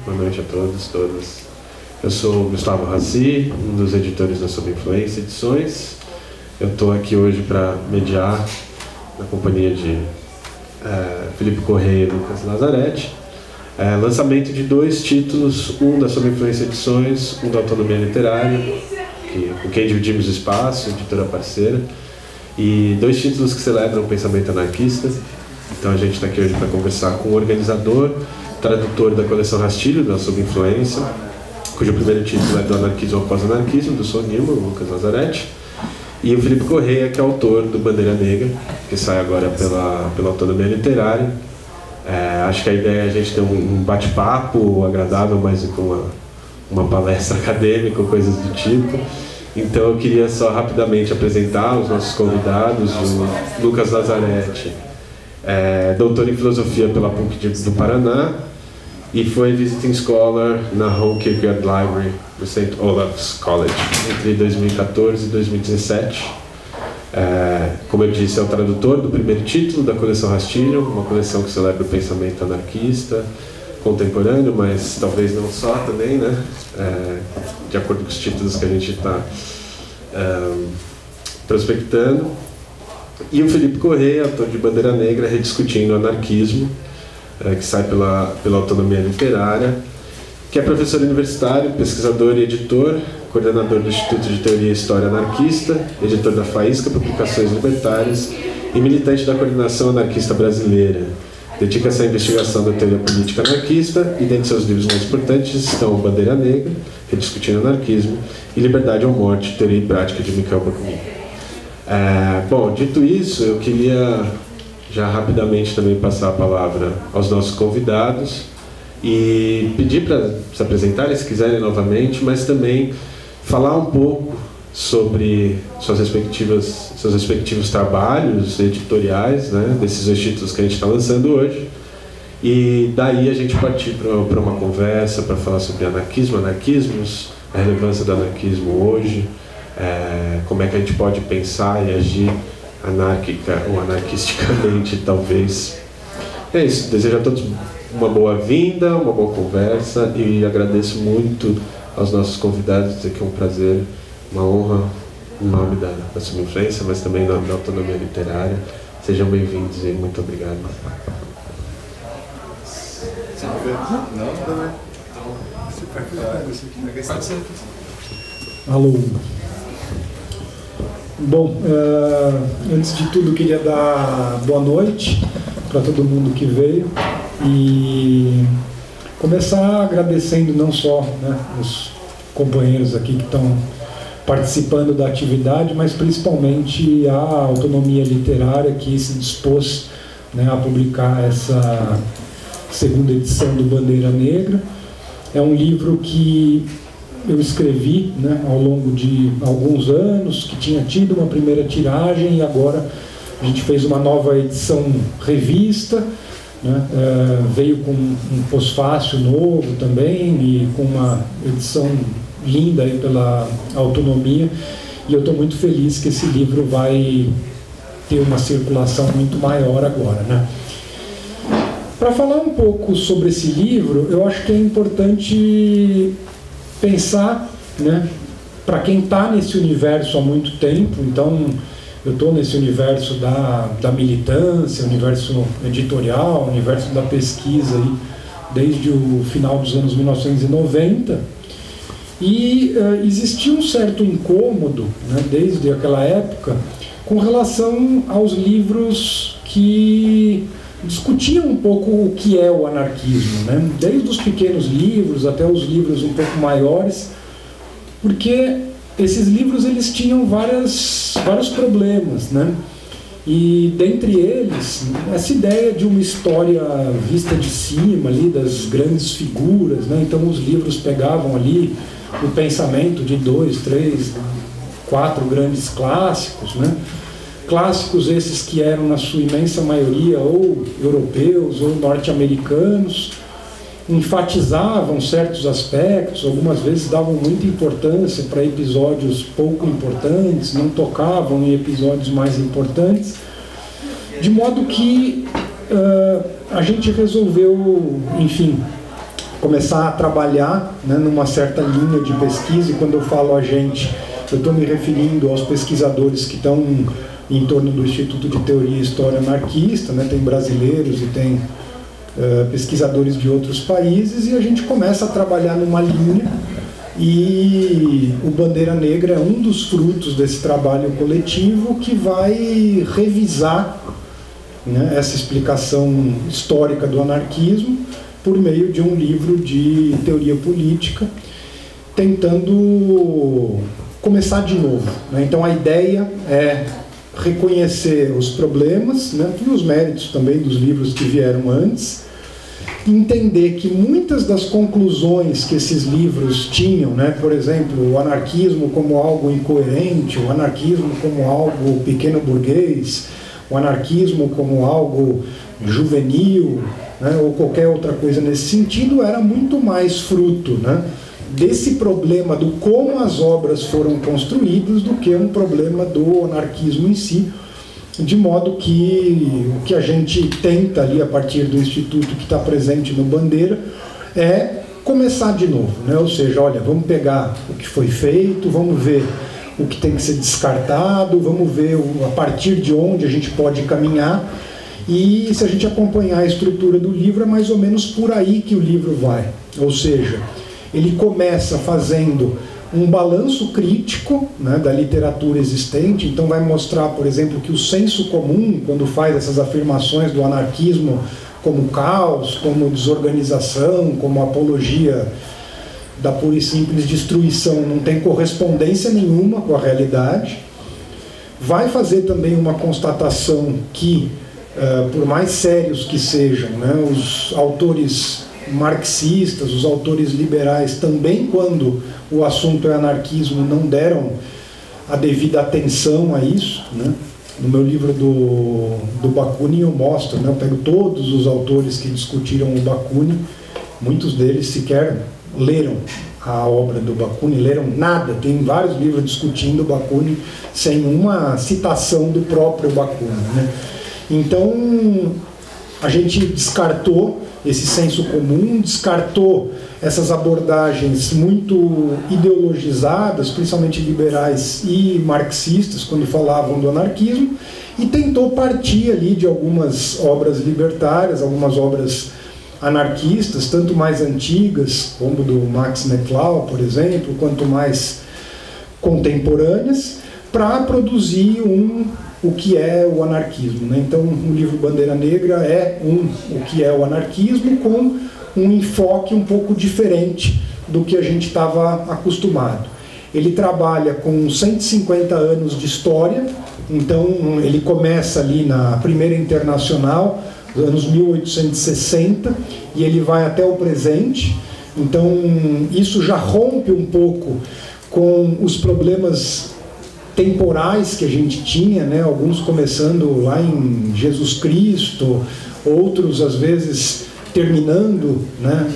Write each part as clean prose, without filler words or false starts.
boa noite a todos, todas. Eu sou o Gustavo Raci, um dos editores da Sob Influência Edições. Eu estou aqui hoje para mediar na companhia de Felipe Correia e Lucas Lazzaretti. Lançamento de dois títulos, um da Sob Influência Edições, um da Autonomia Literária, com quem dividimos espaço, editora parceira, e dois títulos que celebram o pensamento anarquista. Então a gente está aqui hoje para conversar com o organizador, tradutor da coleção Rastilho, da Sob Influência, cujo primeiro título é Do Anarquismo ao Pós-Anarquismo, do Sonimo, Lucas Lazzaretti, e o Felipe Correia, que é autor do Bandeira Negra, que sai agora pela Autonomia Literária. Acho que a ideia é a gente ter um bate-papo agradável, mas com uma palestra acadêmica ou coisas do tipo. Então eu queria só rapidamente apresentar os nossos convidados. O Lucas Lazzaretti, doutor em filosofia pela PUC do Paraná e foi visiting scholar na Home Kierkegaard Library do St. Olave's College entre 2014 e 2017. Como eu disse, é o tradutor do primeiro título da coleção Rastilho, uma coleção que celebra o pensamento anarquista contemporâneo, mas talvez não só também, né? De acordo com os títulos que a gente está prospectando. E o Felipe Correia, autor de Bandeira Negra, Rediscutindo o Anarquismo, que sai pela Autonomia Literária, que é professor universitário, pesquisador e editor, coordenador do Instituto de Teoria e História Anarquista, editor da Faísca Publicações Libertárias e militante da Coordenação Anarquista Brasileira. Dedica-se à investigação da teoria política anarquista e, dentre seus livros mais importantes, estão Bandeira Negra, Rediscutindo o Anarquismo e Liberdade ou Morte, Teoria e Prática, de Mikhail Bakhtin. Bom, dito isso, eu queria já rapidamente também passar a palavra aos nossos convidados e pedir para se apresentarem, se quiserem novamente, mas também falar um pouco sobre seus respectivos trabalhos editoriais, né, desses dois títulos que a gente está lançando hoje, e daí a gente partir para uma conversa para falar sobre anarquismos, a relevância do anarquismo hoje, como é que a gente pode pensar e agir anárquica ou anarquisticamente, talvez. É isso, desejo a todos uma boa-vinda, uma boa conversa e agradeço muito aos nossos convidados, dizer que é um prazer, uma honra, em nome da Sob Influência, mas também em nome da Autonomia Literária. Sejam bem-vindos e muito obrigado. Alô. Bom, antes de tudo queria dar boa noite para todo mundo que veio e começar agradecendo não só, né, os companheiros aqui que estão participando da atividade, mas principalmente a Autonomia Literária que se dispôs, né, a publicar essa segunda edição do Bandeira Negra. É um livro que eu escrevi, né, ao longo de alguns anos, que tinha tido uma primeira tiragem e agora a gente fez uma nova edição revista, né, veio com um pós-fácil novo também e com uma edição linda aí pela Autonomia, e eu estou muito feliz que esse livro vai ter uma circulação muito maior agora, né? Para falar um pouco sobre esse livro, eu acho que é importante pensar, né, para quem está nesse universo há muito tempo. Então eu estou nesse universo da militância, universo editorial, universo da pesquisa aí, desde o final dos anos 1990, e existia um certo incômodo, né, desde aquela época com relação aos livros que discutiam um pouco o que é o anarquismo, né? Desde os pequenos livros até os livros um pouco maiores, porque esses livros eles tinham vários problemas, né? E dentre eles, essa ideia de uma história vista de cima ali, das grandes figuras, né? Então os livros pegavam ali o pensamento de 2, 3, 4 grandes clássicos, né? Clássicos esses que eram, na sua imensa maioria, ou europeus ou norte-americanos, enfatizavam certos aspectos, algumas vezes davam muita importância para episódios pouco importantes, não tocavam em episódios mais importantes, de modo que a gente resolveu, enfim, começar a trabalhar, né, numa certa linha de pesquisa, e quando eu falo a gente, eu estou me referindo aos pesquisadores que estão em torno do Instituto de Teoria e História Anarquista, né, tem brasileiros e tem pesquisadores de outros países, e a gente começa a trabalhar numa linha, e o Bandeira Negra é um dos frutos desse trabalho coletivo que vai revisar, né, essa explicação histórica do anarquismo por meio de um livro de teoria política, tentando começar de novo, né? Então a ideia é reconhecer os problemas, né, e os méritos também dos livros que vieram antes, entender que muitas das conclusões que esses livros tinham, né, por exemplo, o anarquismo como algo incoerente, o anarquismo como algo pequeno burguês, o anarquismo como algo juvenil, né, ou qualquer outra coisa nesse sentido, era muito mais fruto, né, desse problema do como as obras foram construídas do que um problema do anarquismo em si, de modo que o que a gente tenta ali a partir do Instituto que está presente no Bandeira é começar de novo, né? Ou seja, olha, vamos pegar o que foi feito, vamos ver o que tem que ser descartado, vamos ver a partir de onde a gente pode caminhar, e se a gente acompanhar a estrutura do livro, é mais ou menos por aí que o livro vai. Ou seja, ele começa fazendo um balanço crítico, né, da literatura existente, então vai mostrar, por exemplo, que o senso comum, quando faz essas afirmações do anarquismo como caos, como desorganização, como apologia da pura e simples destruição, não tem correspondência nenhuma com a realidade. Vai fazer também uma constatação que, por mais sérios que sejam, né, os autores marxistas, os autores liberais, também quando o assunto é anarquismo, não deram a devida atenção a isso, né? No meu livro do Bakunin eu mostro, né? Eu pego todos os autores que discutiram o Bakunin, muitos deles sequer leram a obra do Bakunin, leram nada, tem vários livros discutindo o Bakunin sem uma citação do próprio Bakunin, né? Então a gente descartou esse senso comum, descartou essas abordagens muito ideologizadas, principalmente liberais e marxistas, quando falavam do anarquismo, e tentou partir ali de algumas obras libertárias, algumas obras anarquistas, tanto mais antigas, como do Max McCloud, por exemplo, quanto mais contemporâneas, para produzir o que é o anarquismo, né? Então, o livro Bandeira Negra é o que é o anarquismo, com um enfoque um pouco diferente do que a gente estava acostumado. Ele trabalha com 150 anos de história, então ele começa ali na Primeira Internacional, dos anos 1860, e ele vai até o presente. Então, isso já rompe um pouco com os problemas temporais que a gente tinha, né? Alguns começando lá em Jesus Cristo, outros às vezes terminando, né,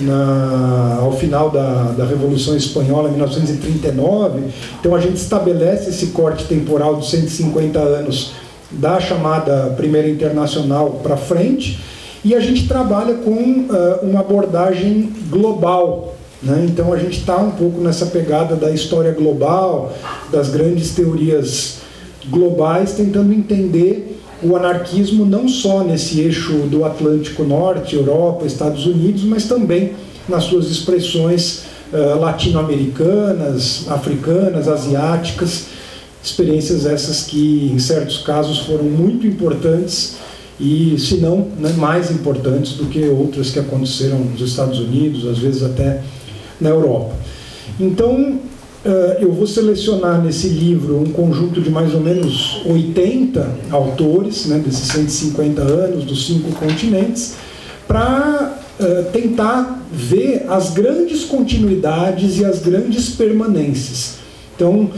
ao final da Revolução Espanhola, em 1939. Então a gente estabelece esse corte temporal de 150 anos da chamada Primeira Internacional para frente, e a gente trabalha com uma abordagem global, né? Então a gente está um pouco nessa pegada da história global, das grandes teorias globais, tentando entender o anarquismo não só nesse eixo do Atlântico Norte, Europa, Estados Unidos, mas também nas suas expressões latino-americanas, africanas, asiáticas, experiências essas que em certos casos foram muito importantes e, se não, né, mais importantes do que outras que aconteceram nos Estados Unidos, às vezes até na Europa. Então, eu vou selecionar nesse livro um conjunto de mais ou menos 80 autores, né, desses 150 anos, dos 5 continentes, para tentar ver as grandes continuidades e as grandes permanências. Então,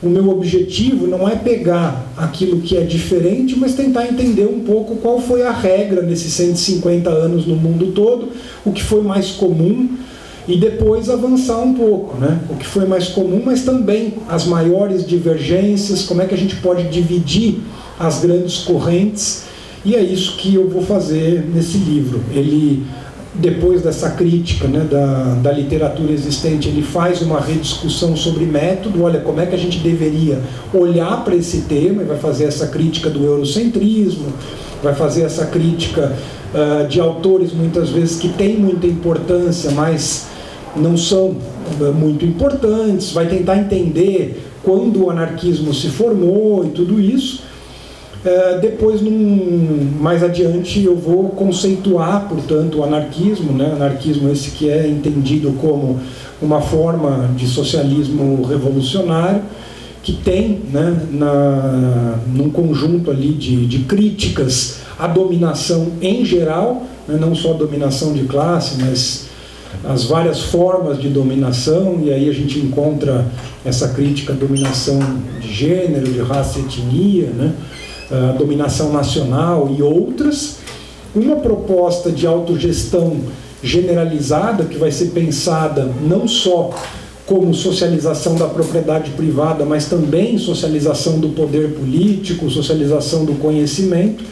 o meu objetivo não é pegar aquilo que é diferente, mas tentar entender um pouco qual foi a regra nesses 150 anos no mundo todo, o que foi mais comum, e depois avançar um pouco, né? O que foi mais comum, mas também as maiores divergências, como é que a gente pode dividir as grandes correntes, e é isso que eu vou fazer nesse livro. Ele depois dessa crítica, né, da literatura existente, ele faz uma rediscussão sobre método. Olha, como é que a gente deveria olhar para esse tema, e vai fazer essa crítica do eurocentrismo, vai fazer essa crítica de autores muitas vezes que têm muita importância, mas não são muito importantes, vai tentar entender quando o anarquismo se formou e tudo isso. Depois, mais adiante, eu vou conceituar, portanto, o anarquismo, né? Anarquismo esse que é entendido como uma forma de socialismo revolucionário, que tem, né, num conjunto ali de críticas à dominação em geral, né, não só a dominação de classe, mas as várias formas de dominação, e aí a gente encontra essa crítica à dominação de gênero, de raça e etnia, né, a dominação nacional e outras. Uma proposta de autogestão generalizada que vai ser pensada não só como socialização da propriedade privada, mas também socialização do poder político, socialização do conhecimento,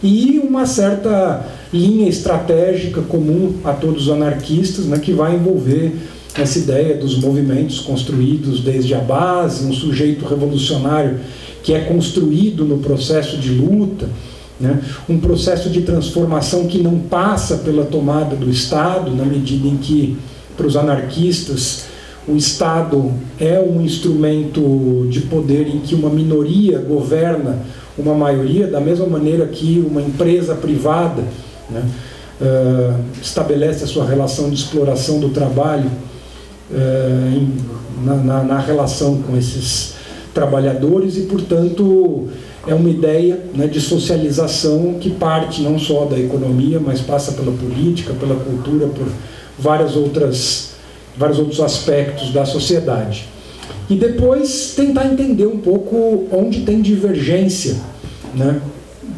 e uma certa linha estratégica comum a todos os anarquistas, né, que vai envolver essa ideia dos movimentos construídos desde a base, um sujeito revolucionário que é construído no processo de luta, né, um processo de transformação que não passa pela tomada do Estado, na medida em que, para os anarquistas, o Estado é um instrumento de poder em que uma minoria governa uma maioria, da mesma maneira que uma empresa privada, né, estabelece a sua relação de exploração do trabalho na relação com esses trabalhadores, e, portanto, é uma ideia, né, de socialização que parte não só da economia, mas passa pela política, pela cultura, por vários outros aspectos da sociedade. E depois tentar entender um pouco onde tem divergência, né,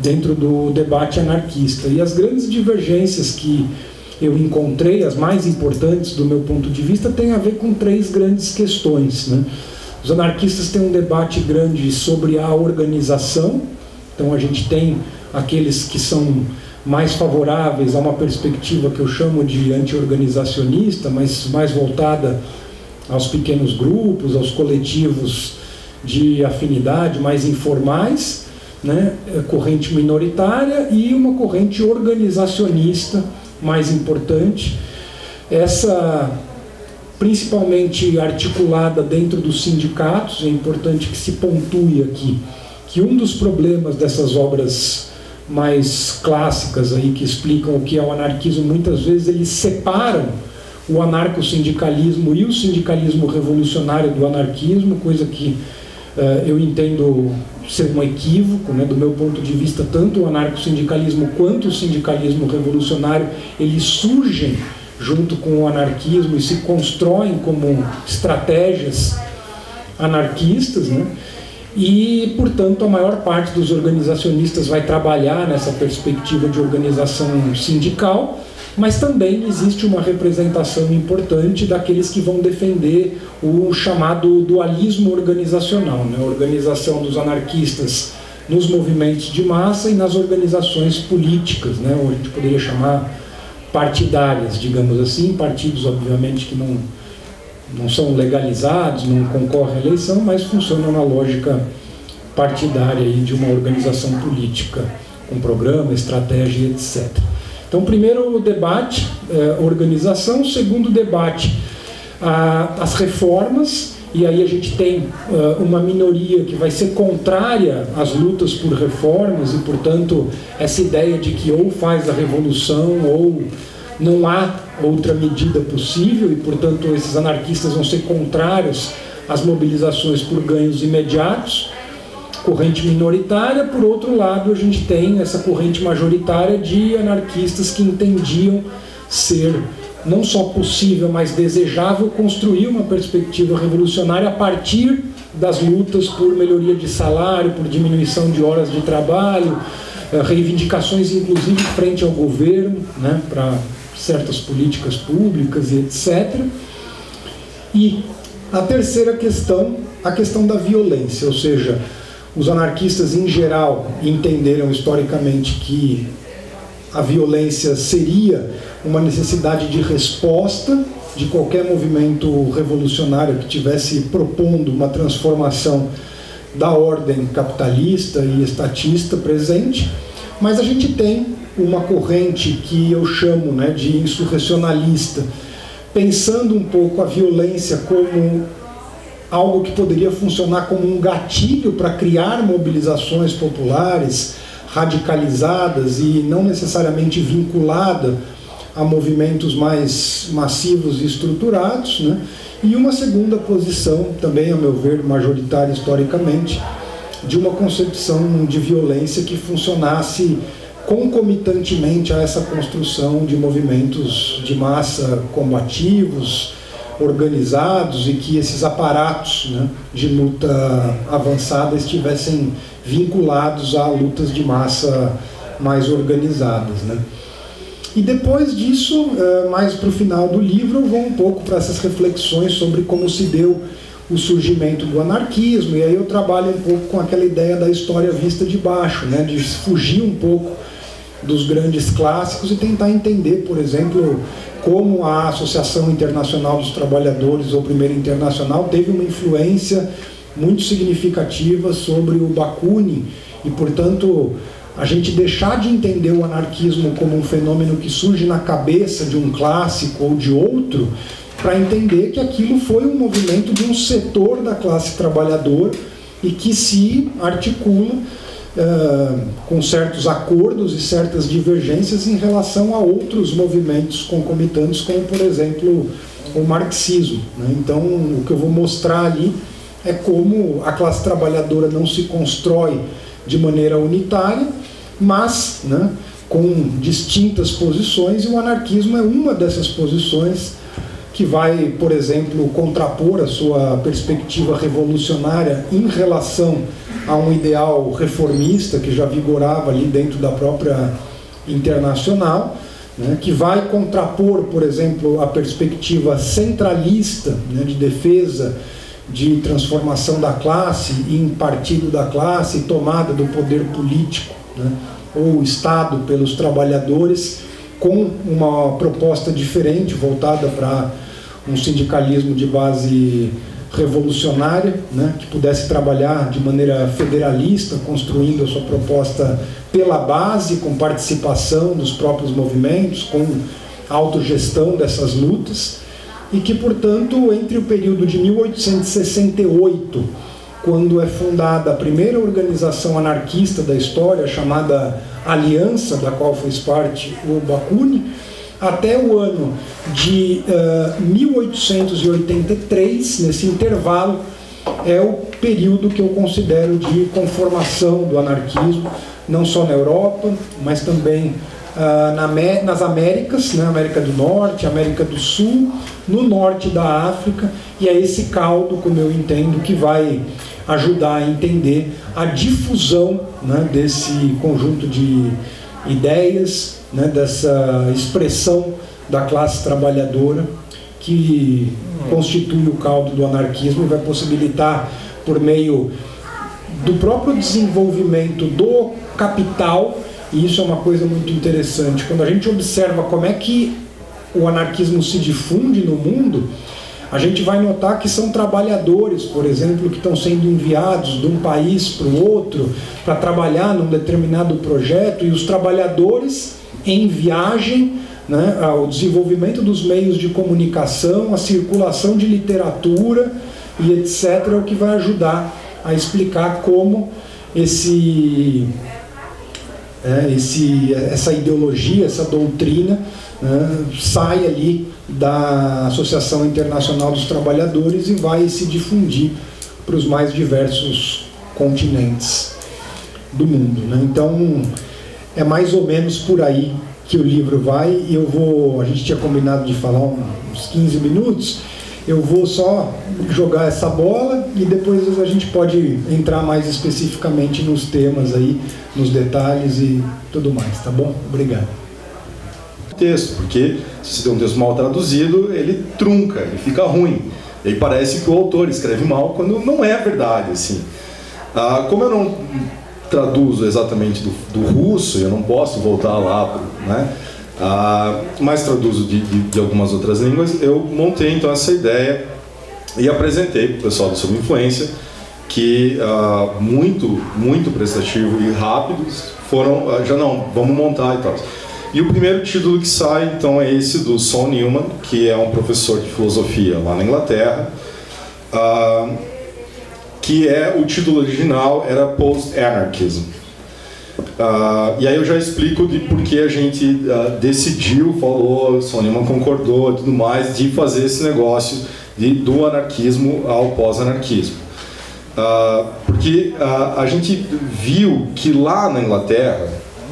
dentro do debate anarquista. E as grandes divergências que eu encontrei, as mais importantes do meu ponto de vista, têm a ver com 3 grandes questões, né? Os anarquistas têm um debate grande sobre a organização. Então a gente tem aqueles que são mais favoráveis a uma perspectiva que eu chamo de anti-organizacionista, mas mais voltada aos pequenos grupos, aos coletivos de afinidade mais informais, né, corrente minoritária, e uma corrente organizacionista mais importante, essa principalmente articulada dentro dos sindicatos. É importante que se pontue aqui que um dos problemas dessas obras mais clássicas aí, que explicam o que é o anarquismo, muitas vezes eles separam o anarcossindicalismo e o sindicalismo revolucionário do anarquismo, coisa que eu entendo ser um equívoco, né? Do meu ponto de vista, tanto o anarcossindicalismo quanto o sindicalismo revolucionário, eles surgem junto com o anarquismo e se constroem como estratégias anarquistas, né? E, portanto, a maior parte dos organizacionistas vai trabalhar nessa perspectiva de organização sindical, mas também existe uma representação importante daqueles que vão defender o chamado dualismo organizacional, né? A organização dos anarquistas nos movimentos de massa e nas organizações políticas, né? Ou a gente poderia chamar partidárias, digamos assim, partidos, obviamente, que não são legalizados, não concorrem à eleição, mas funcionam na lógica partidária aí de uma organização política, com programa, estratégia, etc. Então, primeiro debate, organização. Segundo debate, as reformas. E aí a gente tem uma minoria que vai ser contrária às lutas por reformas e, portanto, essa ideia de que ou faz a revolução ou não há outra medida possível, e, portanto, esses anarquistas vão ser contrários às mobilizações por ganhos imediatos. Corrente minoritária. Por outro lado, a gente tem essa corrente majoritária de anarquistas que entendiam ser não só possível, mas desejável construir uma perspectiva revolucionária a partir das lutas por melhoria de salário, por diminuição de horas de trabalho, reivindicações inclusive frente ao governo, né, para certas políticas públicas e etc. E a terceira questão, a questão da violência, ou seja, os anarquistas em geral entenderam historicamente que a violência seria uma necessidade de resposta de qualquer movimento revolucionário que estivesse propondo uma transformação da ordem capitalista e estatista presente, mas a gente tem uma corrente que eu chamo, né, de insurrecionalista, pensando um pouco a violência como algo que poderia funcionar como um gatilho para criar mobilizações populares radicalizadas e não necessariamente vinculada a movimentos mais massivos e estruturados, né? E uma segunda posição, também, a meu ver, majoritária historicamente, de uma concepção de violência que funcionasse concomitantemente a essa construção de movimentos de massa combativos, organizados, e que esses aparatos, né, de luta avançada estivessem vinculados a lutas de massa mais organizadas, né? E depois disso, mais para o final do livro, eu vou um pouco para essas reflexões sobre como se deu o surgimento do anarquismo, e aí eu trabalho um pouco com aquela ideia da história vista de baixo, né, de fugir um pouco dos grandes clássicos e tentar entender, por exemplo, como a Associação Internacional dos Trabalhadores, ou Primeira Internacional, teve uma influência muito significativa sobre o Bakunin, e, portanto, a gente deixar de entender o anarquismo como um fenômeno que surge na cabeça de um clássico ou de outro, para entender que aquilo foi um movimento de um setor da classe trabalhadora e que se articula com certos acordos e certas divergências em relação a outros movimentos concomitantes, como, por exemplo, o marxismo, né? Então, o que eu vou mostrar ali é como a classe trabalhadora não se constrói de maneira unitária, mas, né, com distintas posições, e o anarquismo é uma dessas posições que vai, por exemplo, contrapor a sua perspectiva revolucionária em relação a um ideal reformista que já vigorava ali dentro da própria Internacional, né, que vai contrapor, por exemplo, a perspectiva centralista, né, de defesa de transformação da classe em partido da classe, tomada do poder político, né, ou Estado pelos trabalhadores, com uma proposta diferente, voltada para um sindicalismo de base revolucionária, né, que pudesse trabalhar de maneira federalista, construindo a sua proposta pela base, com participação dos próprios movimentos, com autogestão dessas lutas, e que, portanto, entre o período de 1868, quando é fundada a primeira organização anarquista da história, chamada Aliança, da qual fez parte o Bakunin, até o ano de 1883, nesse intervalo, é o período que eu considero de conformação do anarquismo, não só na Europa, mas também nas Américas, né, América do Norte, América do Sul, no norte da África, e é esse caldo, como eu entendo, que vai ajudar a entender a difusão, né, desse conjunto de ideias, né, dessa expressão da classe trabalhadora que constitui o caldo do anarquismo e vai possibilitar, por meio do próprio desenvolvimento do capital, e isso é uma coisa muito interessante, quando a gente observa como é que o anarquismo se difunde no mundo, a gente vai notar que são trabalhadores, por exemplo, que estão sendo enviados de um país para o outro para trabalhar num determinado projeto, e os trabalhadores em viagem, né, ao desenvolvimento dos meios de comunicação, a circulação de literatura e etc., é o que vai ajudar a explicar como essa ideologia, essa doutrina, né, sai ali da Associação Internacional dos Trabalhadores e vai se difundir para os mais diversos continentes do mundo, né? Então, é mais ou menos por aí que o livro vai, e a gente tinha combinado de falar uns 15 minutos, eu vou só jogar essa bola e depois a gente pode entrar mais especificamente nos temas aí, nos detalhes e tudo mais, tá bom? Obrigado. Texto, porque se você tem um texto mal traduzido, ele trunca, ele fica ruim. E aí parece que o autor escreve mal quando não é verdade, assim. Como eu não traduzo exatamente do russo, eu não posso voltar lá, né? Mas traduzo de algumas outras línguas. Eu montei então essa ideia e apresentei para o pessoal do Sob Influência, que muito prestativo e rápidos foram, vamos montar e tal. E o primeiro título que sai então é esse do Saul Newman, que é um professor de filosofia lá na Inglaterra, que o título original era Post-Anarchism. E aí eu já explico de por que a gente decidiu, falou, Saul Newman concordou e tudo mais, de fazer esse negócio do anarquismo ao pós-anarquismo. Porque a gente viu que lá na Inglaterra,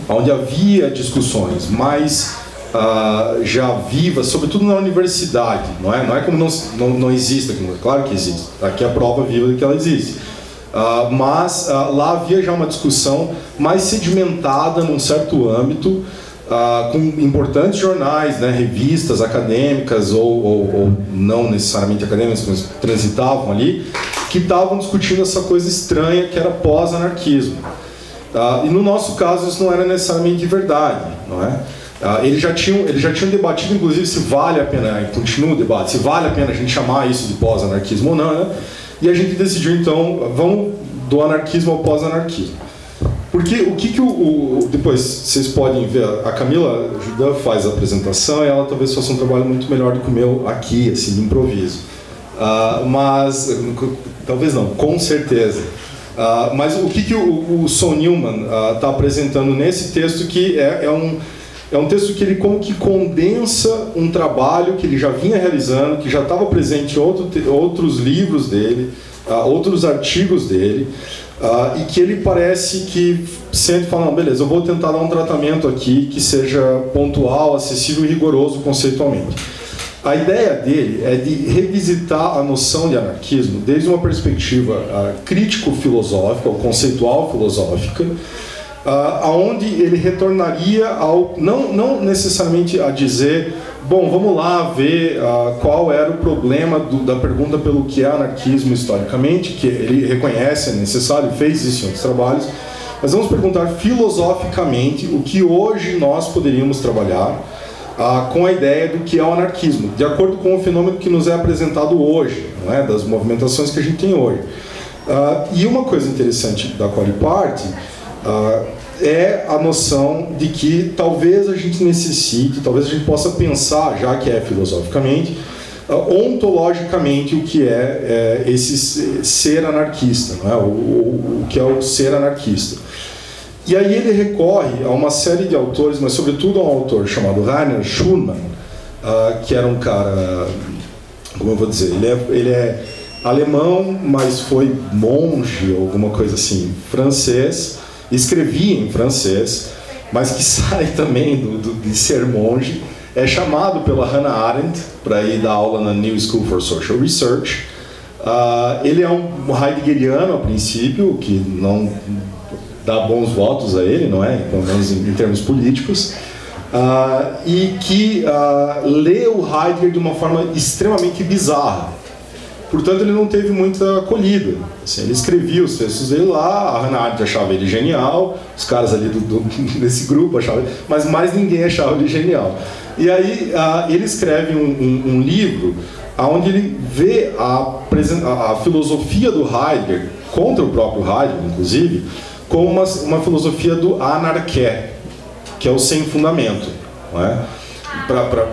onde havia discussões mais já vivas, sobretudo na universidade, não é como não existe aqui, claro que existe, aqui é a prova viva de que ela existe, mas lá havia já uma discussão mais sedimentada num certo âmbito, com importantes jornais, né, revistas acadêmicas ou não necessariamente acadêmicas, mas transitavam ali, que estavam discutindo essa coisa estranha que era pós-anarquismo. E no nosso caso isso não era necessariamente verdade, não é? Eles já tinham debatido, inclusive, se vale a pena, continua o debate, se vale a pena a gente chamar isso de pós-anarquismo ou não, né? E a gente decidiu então, vamos do anarquismo ao pós-anarquismo. Porque depois vocês podem ver, a Camila Judã faz a apresentação e ela talvez faça um trabalho muito melhor do que o meu aqui, assim, de improviso. Mas, talvez não, com certeza. Mas o que o Saul Newman está apresentando nesse texto, que é um texto que ele como que condensa um trabalho que ele já vinha realizando, que já estava presente em outros livros dele, outros artigos dele, e que ele parece que sempre fala, não, beleza, eu vou tentar dar um tratamento aqui que seja pontual, acessível e rigoroso conceitualmente. A ideia dele é de revisitar a noção de anarquismo desde uma perspectiva crítico-filosófica, ou conceitual-filosófica, aonde ele retornaria não necessariamente a dizer, bom, vamos lá ver qual era o problema da pergunta pelo que é anarquismo historicamente, que ele reconhece, é necessário, fez isso em outros trabalhos, mas vamos perguntar filosoficamente o que hoje nós poderíamos trabalhar com a ideia do que é o anarquismo, de acordo com o fenômeno que nos é apresentado hoje, não é? Das movimentações que a gente tem hoje. E uma coisa interessante da qual ele parte é a noção de que talvez a gente necessite, talvez a gente possa pensar, já que é filosoficamente, ontologicamente o que é esse ser anarquista, não é? O que é o ser anarquista. E aí ele recorre a uma série de autores, mas sobretudo a um autor chamado Rainer Schulman, que era um cara, como eu vou dizer, ele é alemão, mas foi monge, alguma coisa assim, francês, escrevia em francês, mas que sai também de ser monge, é chamado pela Hannah Arendt para ir dar aula na New School for Social Research. Ele é um heideggeriano a princípio, que não dá bons votos a ele, não é? Pelo menos em termos políticos, e que lê o Heidegger de uma forma extremamente bizarra. Portanto, ele não teve muita acolhida. Assim, ele escrevia os textos dele lá, a Hannah Arendt achava ele genial, os caras ali desse grupo achavam, mas mais ninguém achava ele genial. E aí ele escreve um livro onde ele vê a filosofia do Heidegger, contra o próprio Heidegger, inclusive, como uma filosofia do anarqué, que é o sem fundamento, não é? Para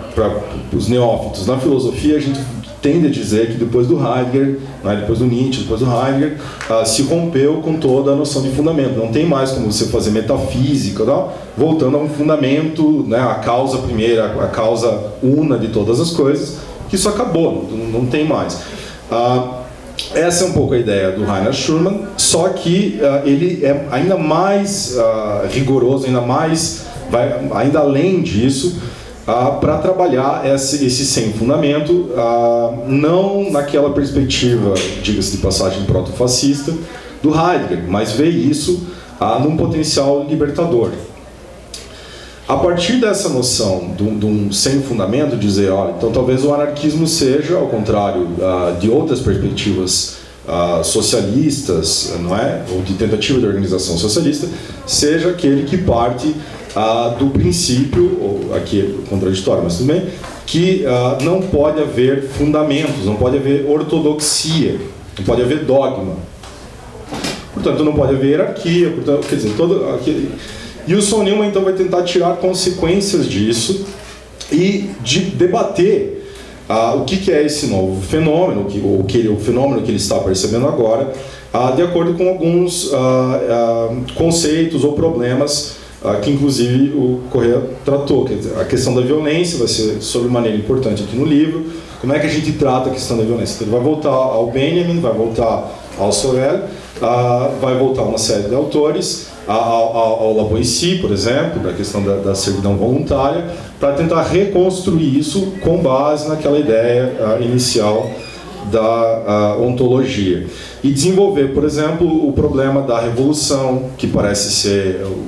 os neófitos. Na filosofia, a gente tende a dizer que depois do Heidegger, né, depois do Nietzsche, depois do Heidegger, se rompeu com toda a noção de fundamento. Não tem mais como você fazer metafísica, não? Voltando a um fundamento, né, a causa primeira, a causa una de todas as coisas, que isso acabou, não tem mais. Essa é um pouco a ideia do Rainer Schulman, só que ele é ainda mais rigoroso, ainda além disso, para trabalhar esse sem fundamento, não naquela perspectiva, diga-se de passagem, proto-fascista do Heidegger, mas vê isso num potencial libertador. A partir dessa noção de um sem fundamento, dizer, olha, então talvez o anarquismo seja, ao contrário de outras perspectivas socialistas, não é? Ou de tentativa de organização socialista, seja aquele que parte do princípio, ou aqui é contraditório, mas tudo bem, que não pode haver fundamentos, não pode haver ortodoxia, não pode haver dogma. Portanto, não pode haver hierarquia, portanto, quer dizer, e o Son Newman então vai tentar tirar consequências disso e debater o que é esse novo fenômeno, o fenômeno que ele está percebendo agora, de acordo com alguns conceitos ou problemas que inclusive o Correa tratou. Quer dizer, a questão da violência vai ser sobremaneira importante aqui no livro. Como é que a gente trata a questão da violência? Então, ele vai voltar ao Benjamin, vai voltar ao Sorel, vai voltar a uma série de autores, ao Lavoisier, por exemplo, da questão da servidão voluntária, para tentar reconstruir isso com base naquela ideia inicial da ontologia. E desenvolver, por exemplo, o problema da revolução, que parece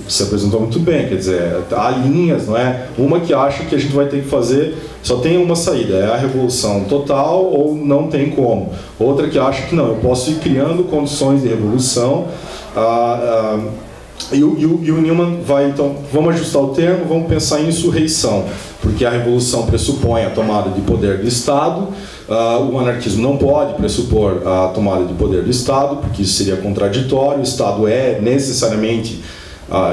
se apresentou muito bem, quer dizer, há linhas, não é? Uma que acha que a gente vai ter que fazer, só tem uma saída, é a revolução total ou não tem como. Outra que acha que não, eu posso ir criando condições de revolução. E o Newman vai, então, vamos ajustar o termo, vamos pensar em insurreição, porque a revolução pressupõe a tomada de poder do Estado, o anarquismo não pode pressupor a tomada de poder do Estado, porque isso seria contraditório, o Estado é necessariamente,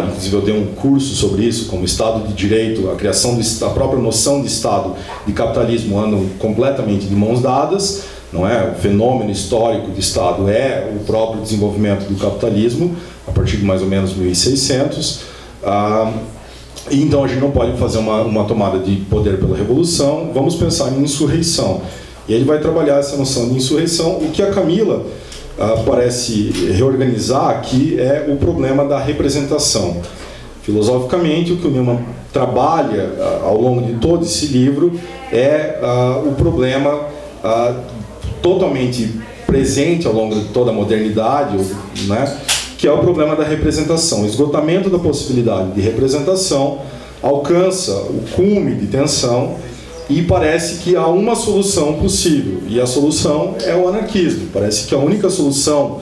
inclusive eu dei um curso sobre isso, como Estado de Direito, a criação da própria noção de Estado de capitalismo andam completamente de mãos dadas, não é? O fenômeno histórico de Estado é o próprio desenvolvimento do capitalismo, a partir de mais ou menos 1600. Então a gente não pode fazer uma tomada de poder pela revolução, vamos pensar em insurreição. E ele vai trabalhar essa noção de insurreição. O que a Camila parece reorganizar aqui é o problema da representação. Filosoficamente, o que o Newman trabalha ao longo de todo esse livro é o problema totalmente presente ao longo de toda a modernidade, né? Que é o problema da representação. O esgotamento da possibilidade de representação alcança o cume de tensão e parece que há uma solução possível, e a solução é o anarquismo. Parece que a única solução,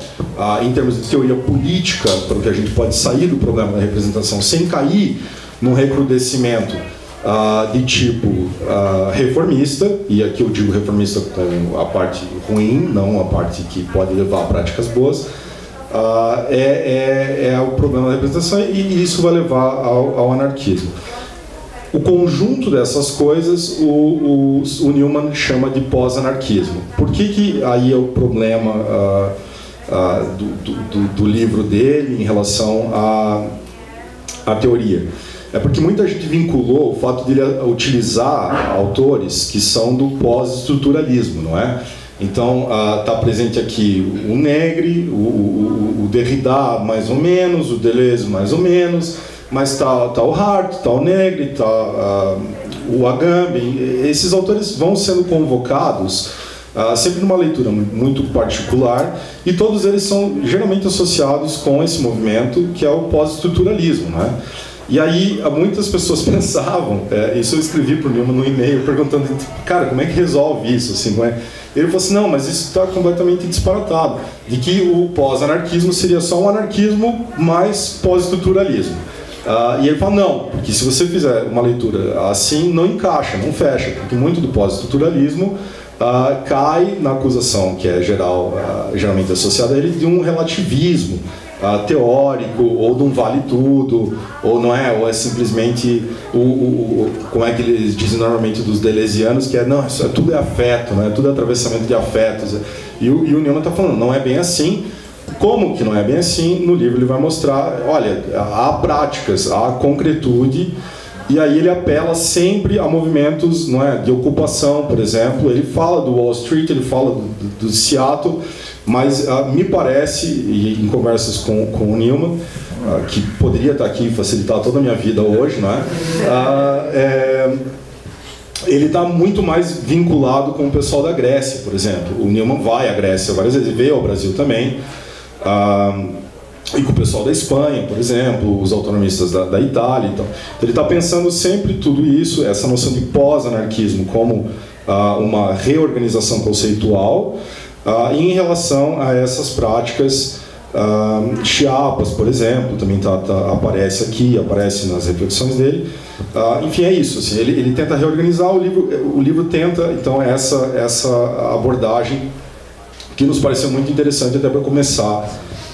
em termos de teoria política, para que a gente pode sair do problema da representação sem cair num recrudescimento de tipo reformista, e aqui eu digo reformista com a parte ruim, não a parte que pode levar a práticas boas, é o problema da representação, e isso vai levar ao anarquismo. O conjunto dessas coisas o Newman chama de pós-anarquismo. Por que aí é o problema do livro dele em relação à teoria? É porque muita gente vinculou o fato de ele utilizar autores que são do pós-estruturalismo, não é? Então, está presente aqui o Negri, o Derrida mais ou menos, o Deleuze mais ou menos, mas está o Hart, está o Negri, está o Agamben. Esses autores vão sendo convocados sempre numa leitura muito particular, e todos eles são geralmente associados com esse movimento que é o pós-estruturalismo, né? E aí, muitas pessoas pensavam, isso eu escrevi para o Newman no e-mail, perguntando, cara, como é que resolve isso? Assim, como é? Ele falou assim, não, mas isso está completamente disparatado, de que o pós-anarquismo seria só um anarquismo mais pós-estruturalismo. E ele fala, não, porque se você fizer uma leitura assim, não encaixa, não fecha, porque muito do pós-estruturalismo cai na acusação, que é geralmente associada a ele, de um relativismo teórico, ou de um vale tudo, ou é simplesmente como é que eles dizem normalmente dos deleuzianos, que não, isso tudo é afeto, né? Tudo é atravessamento de afetos. E o Newman está falando, não é bem assim. Como que não é bem assim? No livro ele vai mostrar, olha, há práticas, há concretude, e aí ele apela sempre a movimentos, de ocupação, por exemplo. Ele fala do Wall Street, ele fala do Seattle, mas me parece, e em conversas com o Newman, que poderia estar aqui e facilitar toda a minha vida hoje, ele está muito mais vinculado com o pessoal da Grécia, por exemplo. O Newman vai à Grécia várias vezes, veio ao Brasil também, e com o pessoal da Espanha, por exemplo, os autonomistas da Itália. Então ele está pensando sempre tudo isso, essa noção de pós-anarquismo como uma reorganização conceitual, E em relação a essas práticas, Chiapas, por exemplo, também aparece aqui, aparece nas reflexões dele. Enfim, é isso. Assim, ele tenta reorganizar o livro tenta, então, essa abordagem que nos pareceu muito interessante até para começar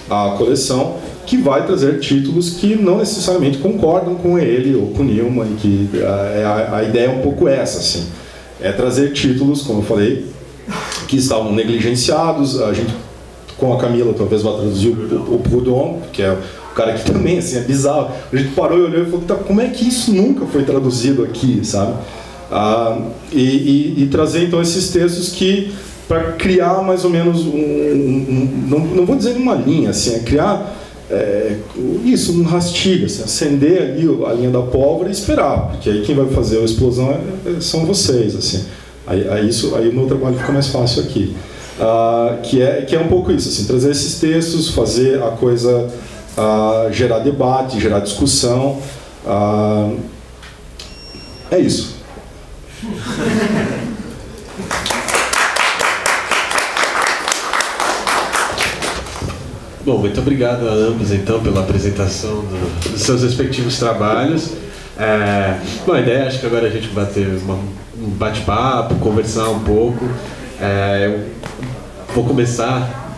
a coleção, que vai trazer títulos que não necessariamente concordam com ele ou com Newman, que a ideia é um pouco essa, assim, é trazer títulos, como eu falei, que estavam negligenciados. A gente, com a Camila, talvez vá traduzir o Proudhon, que é o cara que também, assim, é bizarro. A gente parou e olhou e falou, tá, como é que isso nunca foi traduzido aqui, sabe? E trazer, então, esses textos que, para criar mais ou menos não vou dizer uma linha, assim, é criar um rastilho, assim, acender ali a linha da pólvora e esperar, porque aí quem vai fazer a explosão são vocês, assim. Aí o meu trabalho fica mais fácil aqui. Que é um pouco isso, assim, trazer esses textos, fazer a coisa gerar debate, gerar discussão. É isso. Bom, muito obrigado a ambos, então, pela apresentação dos seus respectivos trabalhos. Bom, a ideia, acho que agora a gente vai ter um bate-papo, conversar um pouco. Eu vou começar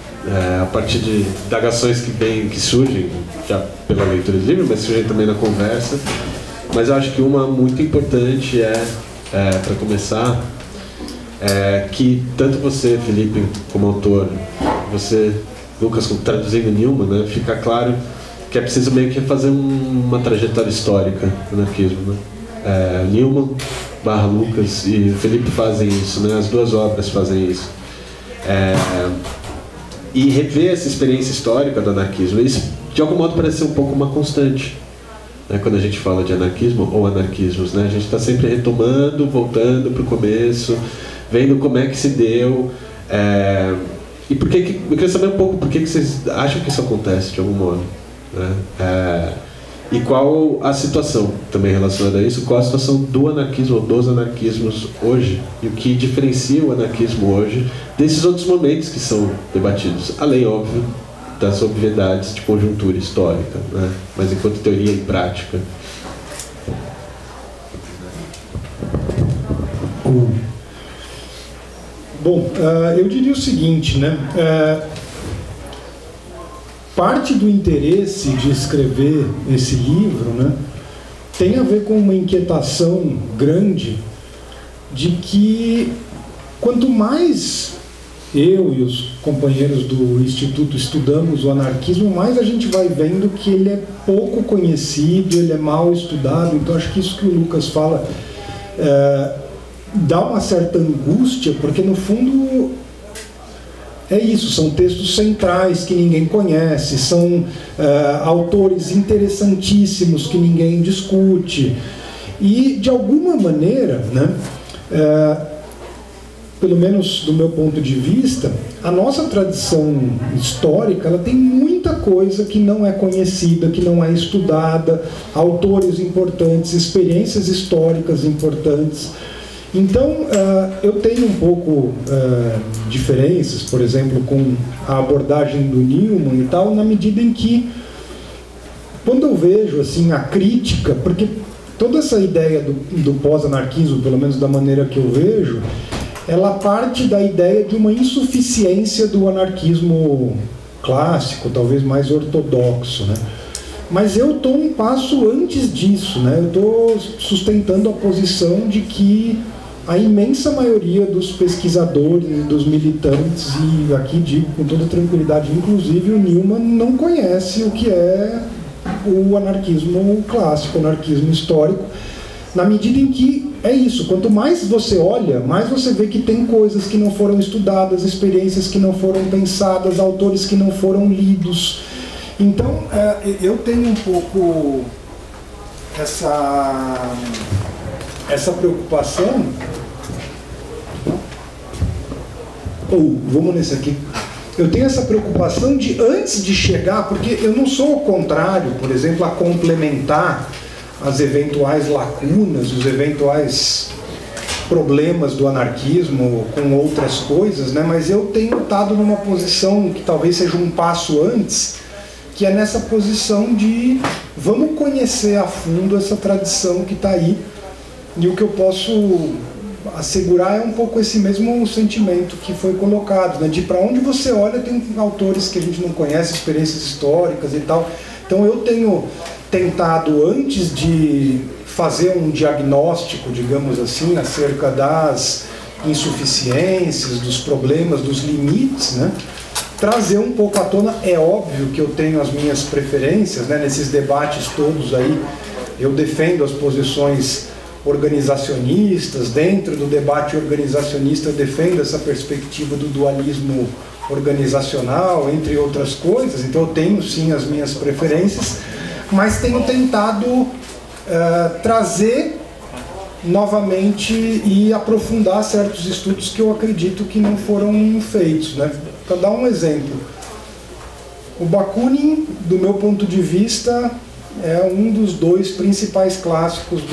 a partir de indagações que surgem já pela leitura do livro, mas surgem também na conversa. Mas eu acho que uma muito importante para começar, que tanto você, Felipe, como autor, você, Lucas, como traduzindo Newman, né, fica claro que é preciso meio que fazer uma trajetória histórica do anarquismo, né? Newman / Lucas e Felipe fazem isso, né? As duas obras fazem isso. E rever essa experiência histórica do anarquismo, isso de algum modo parece ser um pouco uma constante, né? Quando a gente fala de anarquismo ou anarquismos, né? A gente está sempre retomando, voltando para o começo, vendo como é que se deu. E eu queria saber um pouco por que vocês acham que isso acontece de algum modo, né? E qual a situação também relacionada a isso, qual a situação do anarquismo ou dos anarquismos hoje, e o que diferencia o anarquismo hoje desses outros momentos que são debatidos, além, óbvio, das obviedades de conjuntura histórica, né? Mas enquanto teoria e prática. Bom, eu diria o seguinte, né? Parte do interesse de escrever esse livro, né, tem a ver com uma inquietação grande de que quanto mais eu e os companheiros do Instituto estudamos o anarquismo, mais a gente vai vendo que ele é pouco conhecido, ele é mal estudado. Então acho que isso que o Lucas fala dá uma certa angústia, porque no fundo é isso, são textos centrais que ninguém conhece, são autores interessantíssimos que ninguém discute. E, de alguma maneira, né, pelo menos do meu ponto de vista, a nossa tradição histórica ela tem muita coisa que não é conhecida, que não é estudada, autores importantes, experiências históricas importantes. Então, eu tenho um pouco diferenças, por exemplo, com a abordagem do Newman e tal, na medida em que, quando eu vejo assim, a crítica, porque toda essa ideia do pós-anarquismo, pelo menos da maneira que eu vejo, ela parte da ideia de uma insuficiência do anarquismo clássico, talvez mais ortodoxo, né? Mas eu estou um passo antes disso, né? Eu estou sustentando a posição de que a imensa maioria dos pesquisadores e dos militantes, e aqui digo com toda tranquilidade, inclusive o Newman, não conhece o que é o anarquismo clássico, o anarquismo histórico, na medida em que é isso, quanto mais você olha, mais você vê que tem coisas que não foram estudadas, experiências que não foram pensadas, autores que não foram lidos. Então, eu tenho um pouco essa preocupação. Vamos nesse aqui. Eu tenho essa preocupação de, antes de chegar, porque eu não sou o contrário, por exemplo, a complementar as eventuais lacunas, os eventuais problemas do anarquismo com outras coisas, né? Mas eu tenho estado numa posição que talvez seja um passo antes, que é nessa posição de vamos conhecer a fundo essa tradição que está aí. E o que eu posso assegurar é um pouco esse mesmo sentimento que foi colocado, né? De para onde você olha tem autores que a gente não conhece, experiências históricas e tal. Então eu tenho tentado, antes de fazer um diagnóstico, digamos assim, acerca das insuficiências, dos problemas, dos limites, né? Trazer um pouco à tona. É óbvio que eu tenho as minhas preferências, né? Nesses debates todos aí, eu defendo as posições organizacionistas. Dentro do debate organizacionista eu defendo essa perspectiva do dualismo organizacional, entre outras coisas. Então eu tenho sim as minhas preferências, mas tenho tentado trazer novamente e aprofundar certos estudos que eu acredito que não foram feitos, né? Para dar um exemplo, o Bakunin, do meu ponto de vista, é um dos dois principais clássicos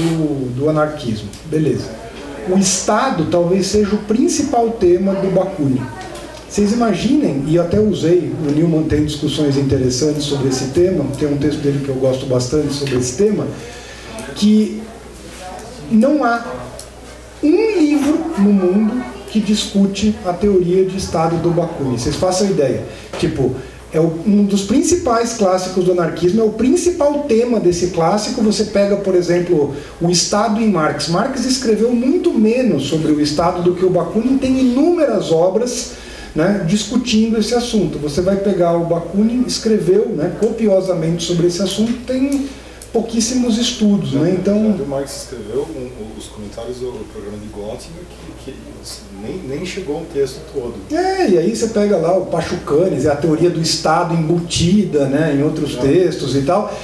do anarquismo. Beleza. O Estado talvez seja o principal tema do Bakunin. Vocês imaginem, e até usei, o Newman tem discussões interessantes sobre esse tema, tem um texto dele que eu gosto bastante sobre esse tema, que não há um livro no mundo que discute a teoria de Estado do Bakunin. Vocês façam ideia. Tipo, é um dos principais clássicos do anarquismo, é o principal tema desse clássico. Você pega, por exemplo, o Estado em Marx. Marx escreveu muito menos sobre o Estado do que o Bakunin, tem inúmeras obras, né, discutindo esse assunto. Você vai pegar o Bakunin, escreveu, né, copiosamente sobre esse assunto, tem pouquíssimos estudos, né? Então, o Marx escreveu os comentários do programa de Göttingen que nem chegou um texto todo. E aí você pega lá o Pachucanes, é a teoria do Estado embutida, né, em outros textos e tal.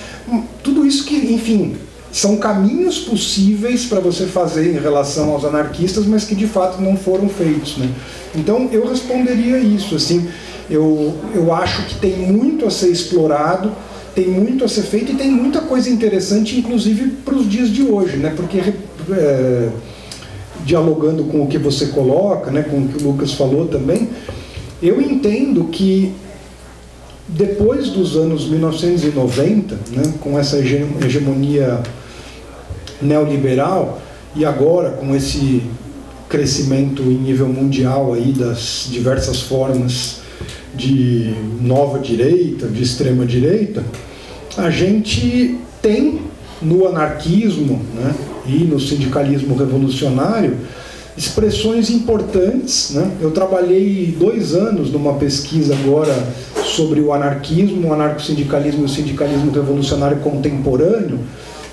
Tudo isso que, enfim, são caminhos possíveis para você fazer em relação aos anarquistas, mas que de fato não foram feitos, né? Então eu responderia isso, assim, eu acho que tem muito a ser explorado, tem muito a ser feito e tem muita coisa interessante, inclusive para os dias de hoje, né? Porque dialogando com o que você coloca, né, com o que o Lucas falou também, eu entendo que depois dos anos 1990, né, com essa hegemonia neoliberal, e agora com esse crescimento em nível mundial aí das diversas formas de nova direita, de extrema direita, a gente tem no anarquismo, né, e no sindicalismo revolucionário expressões importantes, né? Eu trabalhei 2 anos numa pesquisa agora sobre o anarquismo, o anarcossindicalismo e o sindicalismo revolucionário contemporâneo.